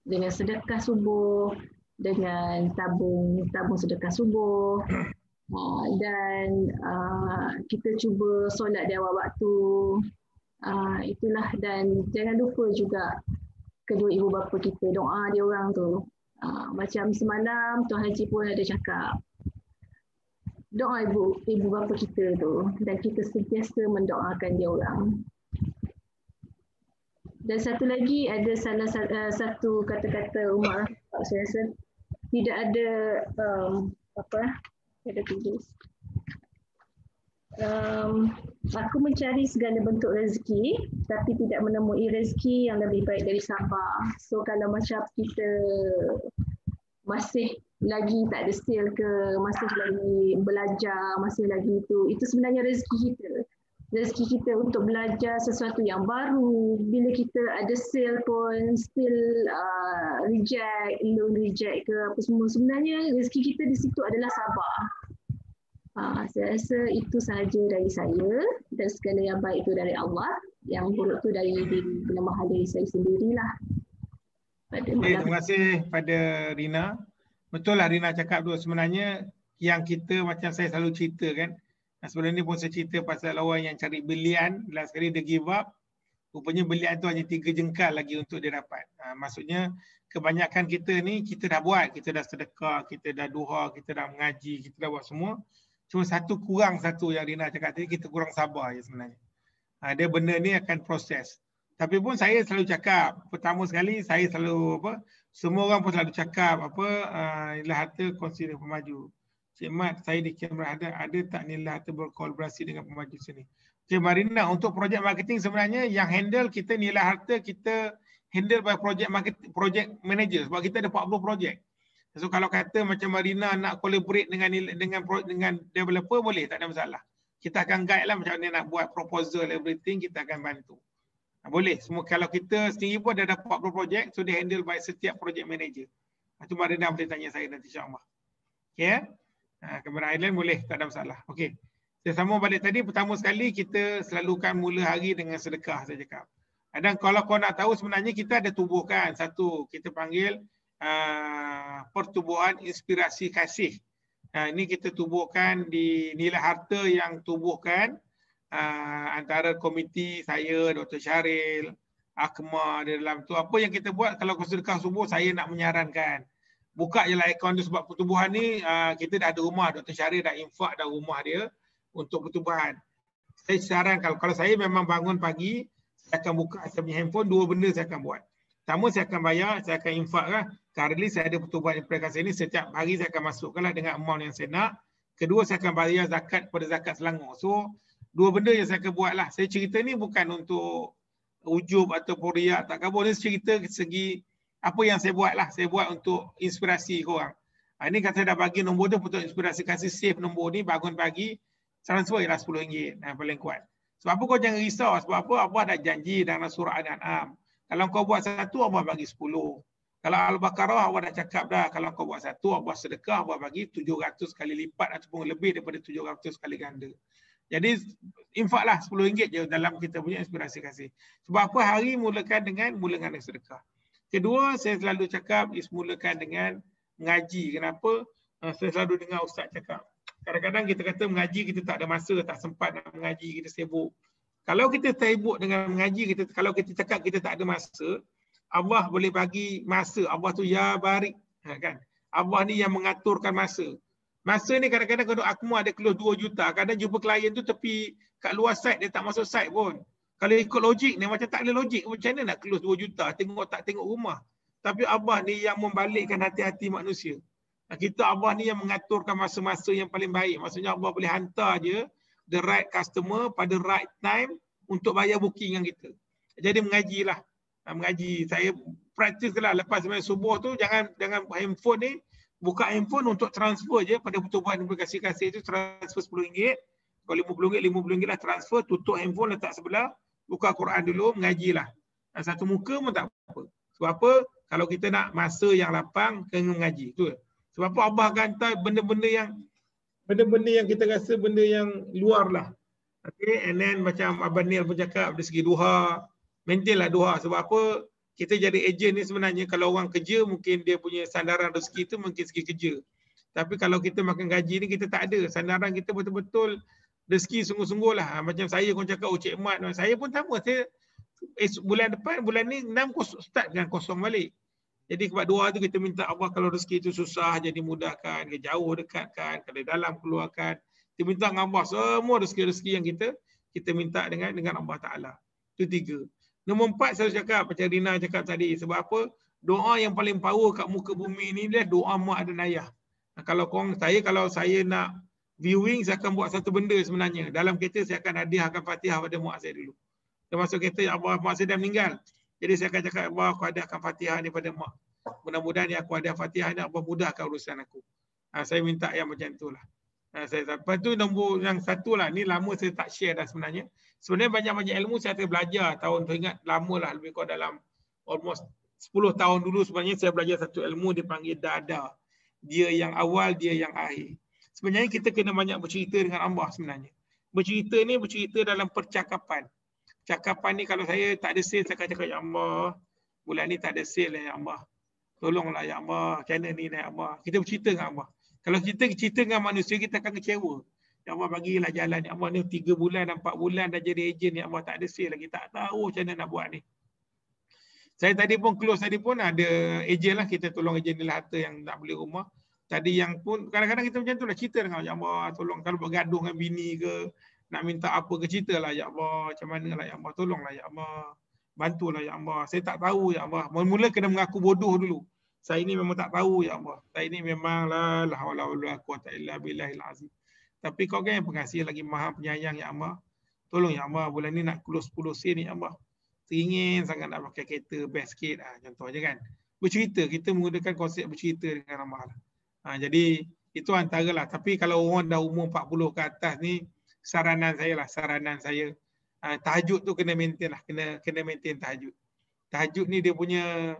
Dengan sedekah subuh, dengan tabung sedekah subuh. Dan kita cuba solat di awal waktu. Itulah, dan jangan lupa juga kedua ibu bapa kita, doa dia orang tu. Macam semalam Tuan Haji pun ada cakap, doa ibu bapa kita tu, dan kita sentiasa mendoakan dia orang. Dan satu lagi, ada salah satu kata-kata Umar, saya rasa tidak ada ada tulis. Aku mencari segala bentuk rezeki tapi tidak menemui rezeki yang lebih baik dari sabar. So kalau macam kita masih lagi tak ada skill ke, masih lagi belajar, masih lagi itu sebenarnya rezeki kita. Rezeki kita untuk belajar sesuatu yang baru. Bila kita ada sale pun still loan reject ke apa semua. Sebenarnya rezeki kita di situ adalah sabar. Saya rasa itu sahaja dari saya, dan segala yang baik itu dari Allah, yang buruk itu dari kelemahan diri saya sendirilah. Terima kasih pada Rina. Betul lah Rina cakap tu, sebenarnya yang kita macam saya selalu cerita kan, sebenarnya pun saya cerita pasal orang yang cari belian, last sekali dia give up, rupanya belian tu hanya 3 jengkal lagi untuk dia dapat. Maksudnya kebanyakan kita ni, kita dah buat, kita dah sedekah, kita dah duha, kita dah mengaji, kita dah buat semua. Cuma kurang satu yang Rina cakap tadi, kita kurang sabar je sebenarnya. Dia benda ni akan proses. Tapi pun saya selalu cakap, pertama sekali saya selalu semua orang pun selalu cakap nilai harta kongsi dengan pemaju. Cik Mat, saya di kamera ada tak nilai harta berkolaborasi dengan pemaju sini? Cik Marina, untuk projek marketing sebenarnya yang handle kita nilai harta, kita handle by project manager sebab kita ada 40 projek. So kalau kata macam Marina nak collaborate dengan developer, boleh, tak ada masalah. Kita akan guide lah macam mana nak buat proposal, everything, kita akan bantu. Boleh, semua kalau kita sendiri pun ada 40 projek, so dia handle by setiap project manager. Itu Marina boleh tanya saya nanti insyaAllah. Okay ya? Kamera Island boleh, tak ada masalah. Okay. Saya sambung balik tadi, pertama sekali kita selalukan mula hari dengan sedekah, saya cakap. Dan kalau kau nak tahu sebenarnya kita ada tubuhkan, satu kita panggil pertubuhan inspirasi kasih. Ini kita tubuhkan di nilai harta yang tubuhkan antara komiti saya, Dr. Syaril, Akmal di dalam tu. Apa yang kita buat kalau sedekah subuh, saya nak menyarankan, buka je lah akaun tu sebab pertubuhan ni kita dah ada rumah, Dr. Syaril dah infak dah rumah dia untuk pertubuhan. Saya sarankan kalau saya memang bangun pagi, saya akan buka saya punya handphone, 2 benda saya akan buat. Pertama, saya akan bayar, saya akan infak lah. Currently saya ada pertubuhan implikasi ini, setiap hari saya akan masukkanlah dengan amount yang saya nak. Kedua, saya akan bayar zakat pada zakat Selangor. So, 2 benda yang saya akan buat lah. Saya cerita ni bukan untuk ujub ataupun riak, tak kabur. Ini cerita segi apa yang saya buat lah. Saya buat untuk inspirasi korang. Ini kan saya dah bagi nombor tu untuk inspirasi, kasih save nombor ni, bangun pagi, transfer ialah RM10 paling kuat. Sebab apa kau jangan risau, sebab apa Allah dah janji dalam surah Al-An'am. Kalau kau buat 1, Allah bagi 10. Kalau Al-Baqarah, Allah dah cakap dah, kalau kau buat 1, Allah sedekah, Allah bagi 700 kali lipat ataupun lebih daripada 700 kali ganda. Jadi, infaklah RM10 je dalam kita punya inspirasi kasih. Sebab apa? Hari mulakan dengan sedekah. Kedua, saya selalu cakap, mulakan dengan mengaji. Kenapa? Saya selalu dengar Ustaz cakap. Kadang-kadang kita kata mengaji, kita tak ada masa, tak sempat nak mengaji, kita sibuk. Kalau kita sibuk dengan mengaji, kalau kita cakap kita tak ada masa, Allah boleh bagi masa. Allah tu ya barik. Kan? Allah ni yang mengaturkan masa. Masa ni kadang-kadang kalau aku ada close 2 juta, kadang jumpa klien tu tepi kat luar site, dia tak masuk site pun. Kalau ikut logik ni macam tak ada logik. Macam mana nak close 2 juta, tengok rumah. Tapi Allah ni yang membalikkan hati-hati manusia. Kita Allah ni yang mengaturkan masa-masa yang paling baik. Maksudnya Allah boleh hantar je the right customer pada right time untuk bayar booking yang kita. Jadi mengajilah. Mengaji. Saya praktis lah lepas sembahyang subuh tu, jangan handphone ni, buka handphone untuk transfer je pada pertubuhan aplikasi kasih tu, transfer RM10. Kalau RM50 lah transfer, tutup handphone letak sebelah, buka Quran dulu, mengajilah. Satu muka pun tak apa. Sebab apa? Kalau kita nak masa yang lapang, kena mengaji. Tu. Sebab apa Abah akan hantar benda-benda yang kita rasa benda yang luar lah. Okay, and then macam Abang Nil pun cakap dari segi duha, maintain lah duha. Sebab apa? Kita jadi ejen ni sebenarnya kalau orang kerja mungkin dia punya sandaran rezeki tu mungkin segi kerja. Tapi kalau kita makan gaji ni kita tak ada. Sandaran kita betul-betul rezeki sungguh-sungguh lah. Macam saya pun cakap, Cik Mat, saya pun sama. Saya bulan depan, bulan ni 6 start dengan kosong balik. Jadi sebab doa tu kita minta Allah kalau rezeki itu susah jadi mudahkan, ke jauh dekatkan, kalau dalam keluarkan. Kita minta dengan Allah semua rezeki-rezeki yang kita minta dengan Allah Ta'ala. Itu 3. Nombor 4 saya cakap, macam Rina cakap tadi. Sebab apa? Doa yang paling power kat muka bumi ni dia doa mak dan ayah. Kalau saya nak viewing, saya akan buat satu benda sebenarnya. Dalam kereta saya akan hadiahkan Fatihah pada mak saya dulu. Termasuk kereta mak saya dah meninggal. Jadi saya akan cakap, Allah aku hadiahkan Fatihah ni pada mak. Mudah-mudahan ni aku hadiah Fatihah ni Allah mudahkan urusan aku. Saya minta yang macam itulah. Lepas tu nombor yang 1 lah. Ni lama saya tak share dah sebenarnya. Sebenarnya banyak-banyak ilmu saya telah belajar. Tahun tu ingat lama lah. Lebih kurang dalam almost 10 tahun dulu sebenarnya saya belajar satu ilmu dipanggil dada. Dia yang awal, dia yang akhir. Sebenarnya kita kena banyak bercerita dengan Allah sebenarnya. Bercerita ni bercerita dalam percakapan. Cakapan ni kalau saya tak ada sale, saya akan cakap, Ya Allah, bulan ni tak ada sale ya Allah. Tolonglah ya Allah, macam mana ni ya Allah. Kita bercerita dengan Allah. Kalau kita cerita dengan manusia, kita akan kecewa. Ya Allah bagilah jalan. Ya Allah ni 3 bulan, 4 bulan dah jadi ejen. Ya Allah tak ada sale lagi. Tak tahu macam mana nak buat ni. Saya tadi pun close tadi pun ada ejen lah. Kita tolong ejen nilai harta yang nak beli rumah. Tadi yang pun kadang-kadang kita macam tu lah cerita dengan Ya Allah. Tolong kalau bergaduh dengan bini ke. Nak minta apa ke cerita lah Ya Allah. Macam mana lah Ya Allah. Tolonglah Ya Allah. Bantulah Ya Allah. Saya tak tahu Ya Allah. Mula-mula kena mengaku bodoh dulu. Saya ini memang tak tahu Ya Allah. Saya ini memang la haula wala quwata illa billahil azim. Tapi kau kan yang pengasih lagi maha penyayang Ya Allah. Tolong Ya Allah bulan ni nak close 10 sen Ya Allah. Teringin sangat nak pakai kereta best sikit contoh je kan. Bercerita, kita menggunakan konsep bercerita dengan Allah. Jadi itu antaralah. Tapi kalau orang dah umur 40 ke atas ni saranan saya tahajud tu kena maintain lah, kena maintain tahajud. Tahajud ni dia punya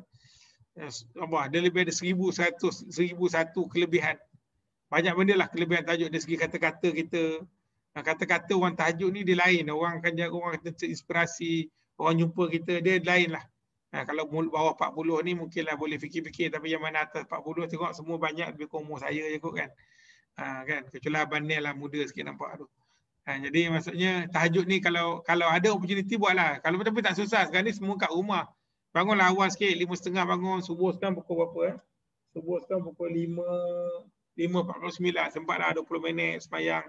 dia lebih ada 1100 kelebihan. Banyak benda lah kelebihan tahajud dari segi kata-kata kita. Kata-kata orang tahajud ni dia lain. Orang akan jaga, orang kata terinspirasi, orang jumpa kita dia lain lah. Kalau bawah 40 ni mungkinlah boleh fikir-fikir, tapi yang mana atas 40 tengok semua banyak lebih kurang umur saya je kot kan. Kan kecuali Abang Nel lah muda sikit nampak tu. Jadi maksudnya tahajud ni kalau ada opportunity buatlah. Kalau betul-betul tak susah, sekarang ni semua kat rumah. Bangunlah awal sikit, 5.30 bangun, subuh sekarang pukul berapa Subuh sekarang pukul 5.49, sempat dah 20 minit semayang.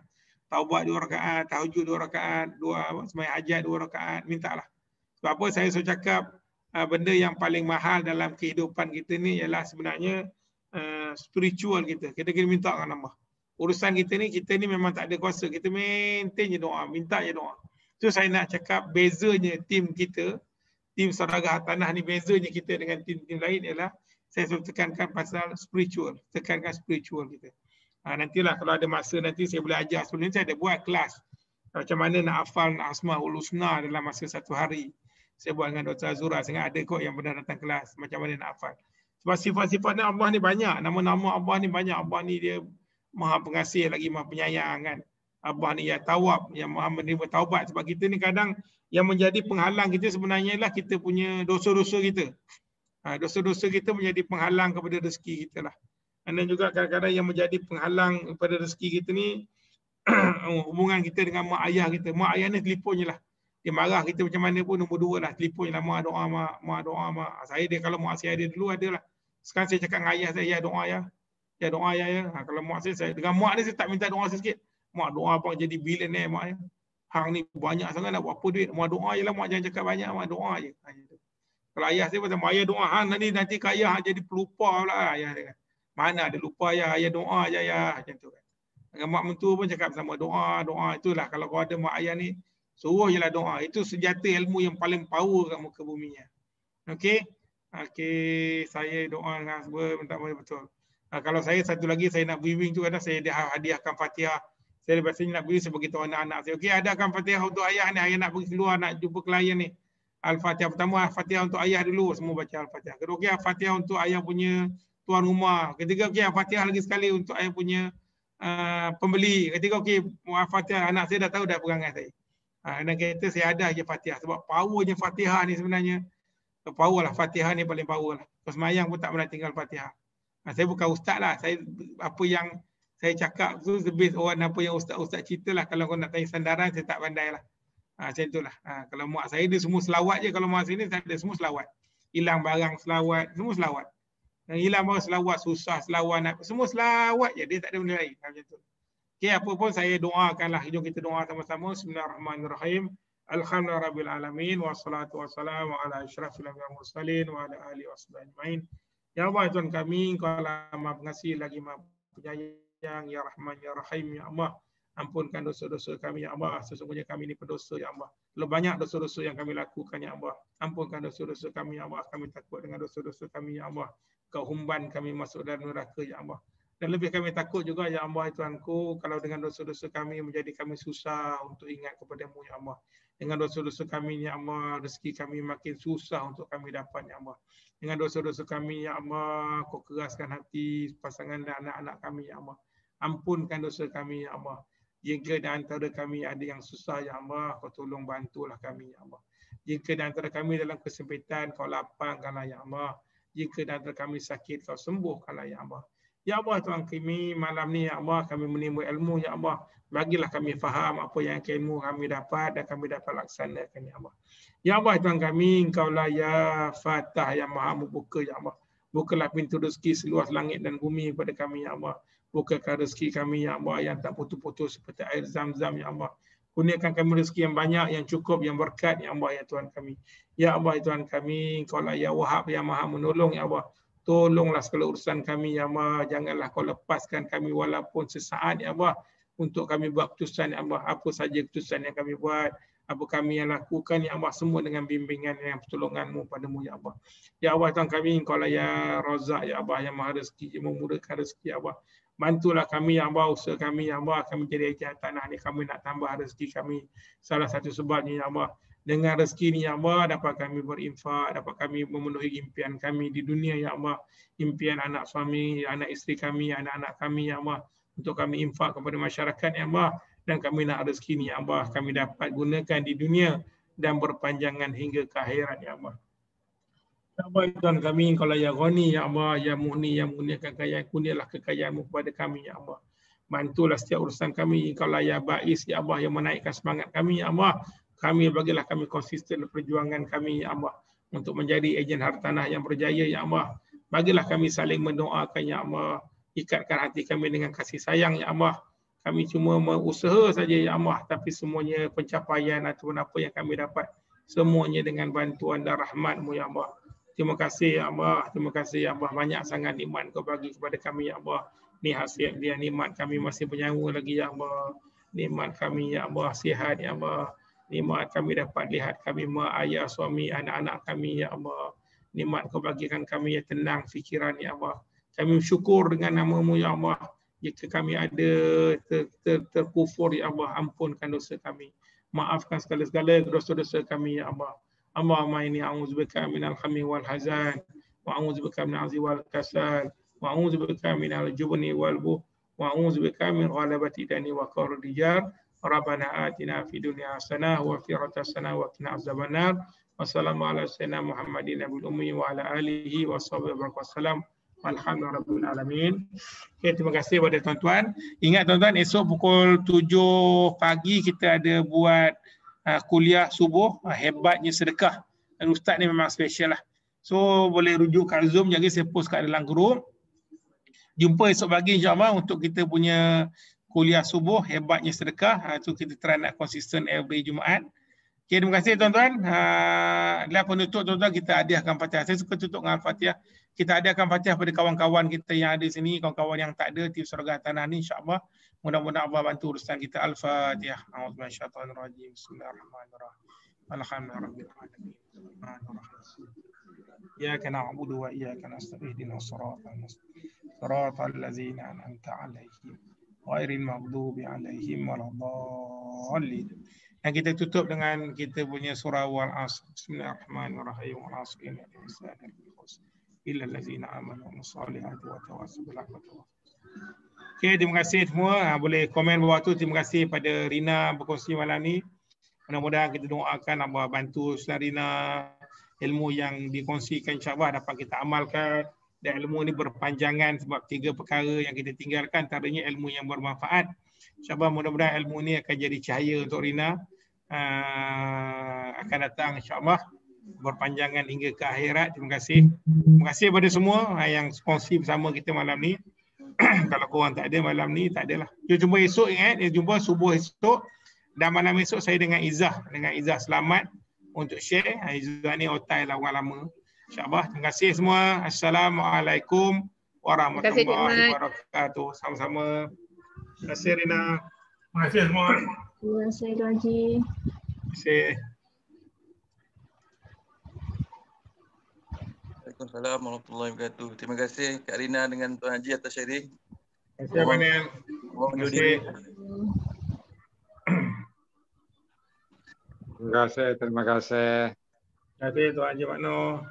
Taubat 2 rakaat, tahajud 2 rakaat, semayang hajat 2 rakaat, mintalah. Sebab apa saya selalu cakap, benda yang paling mahal dalam kehidupan kita ni ialah sebenarnya spiritual kita. Kita kena minta dengan Allah. Urusan kita ni memang tak ada kuasa. Kita maintain je doa, minta je doa. Itu saya nak cakap bezanya tim kita, tim Saudara Hartanah ni bezanya kita dengan tim-tim lain ialah saya selalu tekankan pasal spiritual. Tekankan spiritual kita. Nantilah kalau ada masa nanti saya boleh ajar. Sebelum ni saya ada buat kelas. Macam mana nak hafal Asmaul Husna dalam masa 1 hari. Saya buat dengan Dr. Azura. Saya ada kot yang pernah datang kelas. Macam mana nak hafal. Sebab sifat-sifat Allah ni banyak. Nama-nama Allah ni banyak. Allah ni dia maha pengasih lagi maha penyayang kan. Allah ni ya tawab. Yang maha menerima taubat. Sebab kita ni kadang yang menjadi penghalang kita sebenarnya ialah kita punya dosa-dosa kita. Dosa-dosa kita menjadi penghalang kepada rezeki kita lah. Dan juga kadang-kadang yang menjadi penghalang kepada rezeki kita ni hubungan kita dengan mak ayah kita. Mak ayah ni telefon je lah. Dia marah kita macam mana pun nombor 2 lah. Telefon je lah. Mak doa, mak doa, mak. Saya dia kalau mak saya ada dulu ada lah. Sekarang saya cakap dengan ayah saya, ya doa ya. Ya doa ya. Kalau mak saya dengan mak ni saya tak minta doa sikit. Mak doa abang jadi billionaire mak ya. Hang ni banyak sangat nak buat apa duit. Mak doa je lah. Mak jangan cakap banyak. Mak doa je. Kalau ayah saya pasal ayah doa. Hang nanti kaya hang jadi pelupa pula. Ayah dia kan. Mana ada lupa ya. Ayah doa je ya. Macam tu kan. Dengan mak mentua pun cakap sama doa. Itulah kalau kau ada mak ayah ni. Suruh je lah doa. Itu senjata ilmu yang paling power kat muka bumi. Okey. Okey. Saya doa dengan semua. Minta betul. Kalau saya satu lagi saya nak briefing tu kadang saya hadiahkan Fatihah. Saya biasanya nak beri sebagai tahu anak-anak saya. Okey, adakan Fatihah untuk ayah ni. Ayah nak pergi keluar, nak jumpa klien ni. Al-Fatihah pertama, Al-Fatihah untuk ayah dulu, semua baca Al-Fatihah. Kedua, okey, Al-Fatihah untuk ayah punya tuan rumah. Ketiga, okey, Al-Fatihah lagi sekali untuk ayah punya pembeli. Ketiga, okey, Al-Fatihah anak saya dah tahu dah perangai saya. Dan kata saya ada je Fatihah. Sebab powernya Fatihah ni sebenarnya, power lah, Fatihah ni paling power lah. Kalau semayang pun tak pernah tinggal Fatihah. Saya bukan ustaz lah. Saya, apa yang saya cakap tu lebih orang apa yang ustaz-ustaz cerita lah. Kalau kau nak tanya sandaran, saya tak pandai lah. Macam itulah. Kalau mak saya dia semua selawat je. Kalau mak sini saya ada semua selawat. Hilang barang selawat, semua selawat. Yang hilang barang selawat, susah selawat, semua selawat je. Dia tak ada benda lain. Macam tu. Okey, apa pun saya doakanlah. Jom kita doa sama-sama. Bismillahirrahmanirrahim. Alhamdulillahirabbil alamin wassalatu wassalamu ala asyrafil anbiya'i wal mursalin wa ala alihi washabihi. Ya Allah Tuhan kami, Engkau lah Maha Pengasih lagi Maha Penyayang, ya Rahman ya Rahim, ya Allah. Ampunkan dosa-dosa kami, ya Allah. Sesungguhnya kami ini pendosa, ya Allah. Terlalu banyak dosa-dosa yang kami lakukan, ya Allah. Ampunkan dosa-dosa kami, ya Allah. Kami takut dengan dosa-dosa kami, ya Allah. Kau humban kami masuk dalam neraka, ya Allah. Dan lebih kami takut juga, ya Allah Tuhanku, kalau dengan dosa-dosa kami menjadi kami susah untuk ingat kepadamu, ya Allah. Dengan dosa-dosa kami, ya Allah, rezeki kami makin susah untuk kami dapat, ya Allah. Dengan dosa-dosa kami, ya Allah, kau keraskan hati pasangan dan anak-anak kami, ya Allah. Ampunkan dosa kami, ya Allah. Jika di antara kami ada yang susah, ya Allah, kau tolong bantulah kami, ya Allah. Jika di antara kami dalam kesempitan, kau lapangkanlah, ya Allah. Jika di antara kami sakit, kau sembuhkanlah, ya Allah. Ya Allah Tuhan kami, malam ni, ya Allah, kami menimba ilmu, ya Allah. Bagilah kami faham apa yang ilmu kami dapat dan kami dapat laksanakan, ya Allah. Ya Allah Tuhan kami, Engkaulah ya Fatah, yang maha membuka, ya Allah. Bukalah pintu rezeki seluas langit dan bumi kepada kami, ya Allah. Bukakan rezeki kami, ya Allah, yang tak putus-putus seperti air zam-zam, ya Allah. Kurniakan kami rezeki yang banyak, yang cukup, yang berkat, ya Allah, ya Tuhan kami. Ya Allah, Tuhan kami, Engkaulah ya Wahab, yang maha menolong, ya Allah. Tolonglah segala urusan kami, ya Allah. Janganlah kau lepaskan kami walaupun sesaat, ya Allah. Untuk kami buat keputusan, ya Allah. Apa saja keputusan yang kami buat, apa kami yang lakukan, ya Allah. Semua dengan bimbingan dan pertolongan-Mu padamu, ya Allah. Ya Allah, Tuhan kami, Engkaulah ya Razak, ya Allah. Yang maha rezeki, yang memudahkan rezeki, ya Allah. Bantulah kami, ya Allah, usaha kami, ya Allah, kami jadi ejen tanah ni, kami nak tambah rezeki kami. Salah satu sebabnya, ya Allah, dengan rezeki ni, ya Allah, dapat kami berinfak, dapat kami memenuhi impian kami di dunia, ya Allah. Impian anak suami, anak isteri kami, anak-anak kami, ya Allah. Untuk kami infak kepada masyarakat, ya Allah. Dan kami nak rezeki ni, ya Allah, kami dapat gunakan di dunia dan berpanjangan hingga ke akhirat, ya Allah. Ya Allah, Tuhan kami, Engkaulah ya Ghani, ya Allah, ya Mughni, yang menggunakan kekayaan, kurnialah kekayaan-Mu kepada kami, ya Allah. Bantulah setiap urusan kami, Engkaulah ya Ba'is, ya Allah, yang menaikkan semangat kami, ya Allah. Kami bagilah kami konsisten perjuangan kami, ya Allah, untuk menjadi ejen hartanah yang berjaya, ya Allah. Bagilah kami saling mendoakan, ya Allah. Ikatkan hati kami dengan kasih sayang, ya Allah. Kami cuma berusaha saja, ya Allah, tapi semuanya pencapaian ataupun apa yang kami dapat, semuanya dengan bantuan dan rahmat-Mu, ya Allah. Terima kasih, ya Allah. Terima kasih, ya Allah. Banyak sangat nikmat Kau bagi kepada kami, ya Allah. Ni hasil dia, nikmat kami masih bernyawa lagi, ya Allah. Nikmat kami, ya Allah, sihat, ya Allah. Nikmat kami dapat lihat kami, mak, ayah, suami, anak-anak kami, ya Allah. Nikmat Kau bagikan kami yang tenang fikiran, ya Allah. Kami bersyukur dengan nama-Mu, ya Allah. Jika kami ada terkufur, ya Allah, ampunkan dosa kami. Maafkan segala-segala dosa-dosa kami, ya Allah. Allahumma inni a'udzubika minal khammi wal hazan wa a'udzubika minal 'ajzi wal kasal wa a'udzubika minal jubni wal buh wa a'udzubika min ghalabati dani wa qahri rijal. Rabbana atina fid dunya hasanah wa fil akhirati hasanah wa qina azabannar. Wassalamu ala sayyidina Muhammadin nabiyil ummi wa ala alihi washabihi wasallam. Alhamdulillahirabbil alamin. Okay, terima kasih kepada tuan-tuan. Ingat tuan-tuan, esok pukul 7 pagi kita ada buat kuliah subuh, hebatnya sedekah. Dan ustaz ni memang special lah. So boleh rujuk kat Zoom, jadi saya post kat dalam grup. Jumpa esok pagi insyaAllah untuk kita punya kuliah subuh, hebatnya sedekah. So kita try nak konsisten every Jumaat. Okay, terima kasih tuan-tuan. Dalam penutup tuan-tuan, kita hadiahkan Fatihah. Saya suka tutup dengan Fatihah. Kita hadiahkan Fatihah pada kawan-kawan kita yang ada sini, kawan-kawan yang tak ada tim surga tanah ni, insyaAllah. Mudah-mudahan Allah bantu urusan kita. Al-Fatihah. A'udzubillahi Bismillahirrahmanirrahim. Alhamdulillahirabbil alamin. Iyyaka na'budu wa iyyaka nasta'in. Ihdinas siratal mustaqim. Siratal ladzina an'amta 'alaihim ghairil maghdubi alaihim waladdallin. Dan kita tutup dengan kita punya surah Wal Asr. Bismillahirrahmanirrahim. Wal Asr innal insana lafi khusr illa allazina amanu wa salihati wa tawassaw bil haqqi wa tawassaw. Okey, terima kasih semua. Boleh komen bawah tu. Terima kasih pada Rina berkongsi malam ni. Mudah-mudahan kita doakan Allah bantu Ustaz Rina, ilmu yang dikongsikan insya-Allah dapat kita amalkan, dan ilmu ini berpanjangan sebab 3 perkara yang kita tinggalkan, antaranya ilmu yang bermanfaat. InsyaAllah mudah-mudahan ilmu ini akan jadi cahaya untuk Rina akan datang insya-Allah berpanjangan hingga ke akhirat. Terima kasih. Terima kasih kepada semua yang kongsi bersama kita malam ni. Kalau korang tak ada malam ni, tak adalah. Kita jumpa esok, ingat, jumpa subuh esok. Dan malam esok saya dengan Izzah selamat untuk share. Izzah ni otai lah orang lama. InsyaAllah. Terima kasih semua. Assalamualaikum warahmatullahi wabarakatuh. Sama-sama. Terima kasih Rina. Terima kasih semua. Terima kasih Tuan Haji. Terima kasih. Waalaikumsalam warahmatullahi wabarakatuh. Terima kasih Kak Rina dengan Tuan Haji atas sharing. Terima kasih Abang Nian. Terima kasih. Terima kasih. Terima kasih Tuan Haji Makno.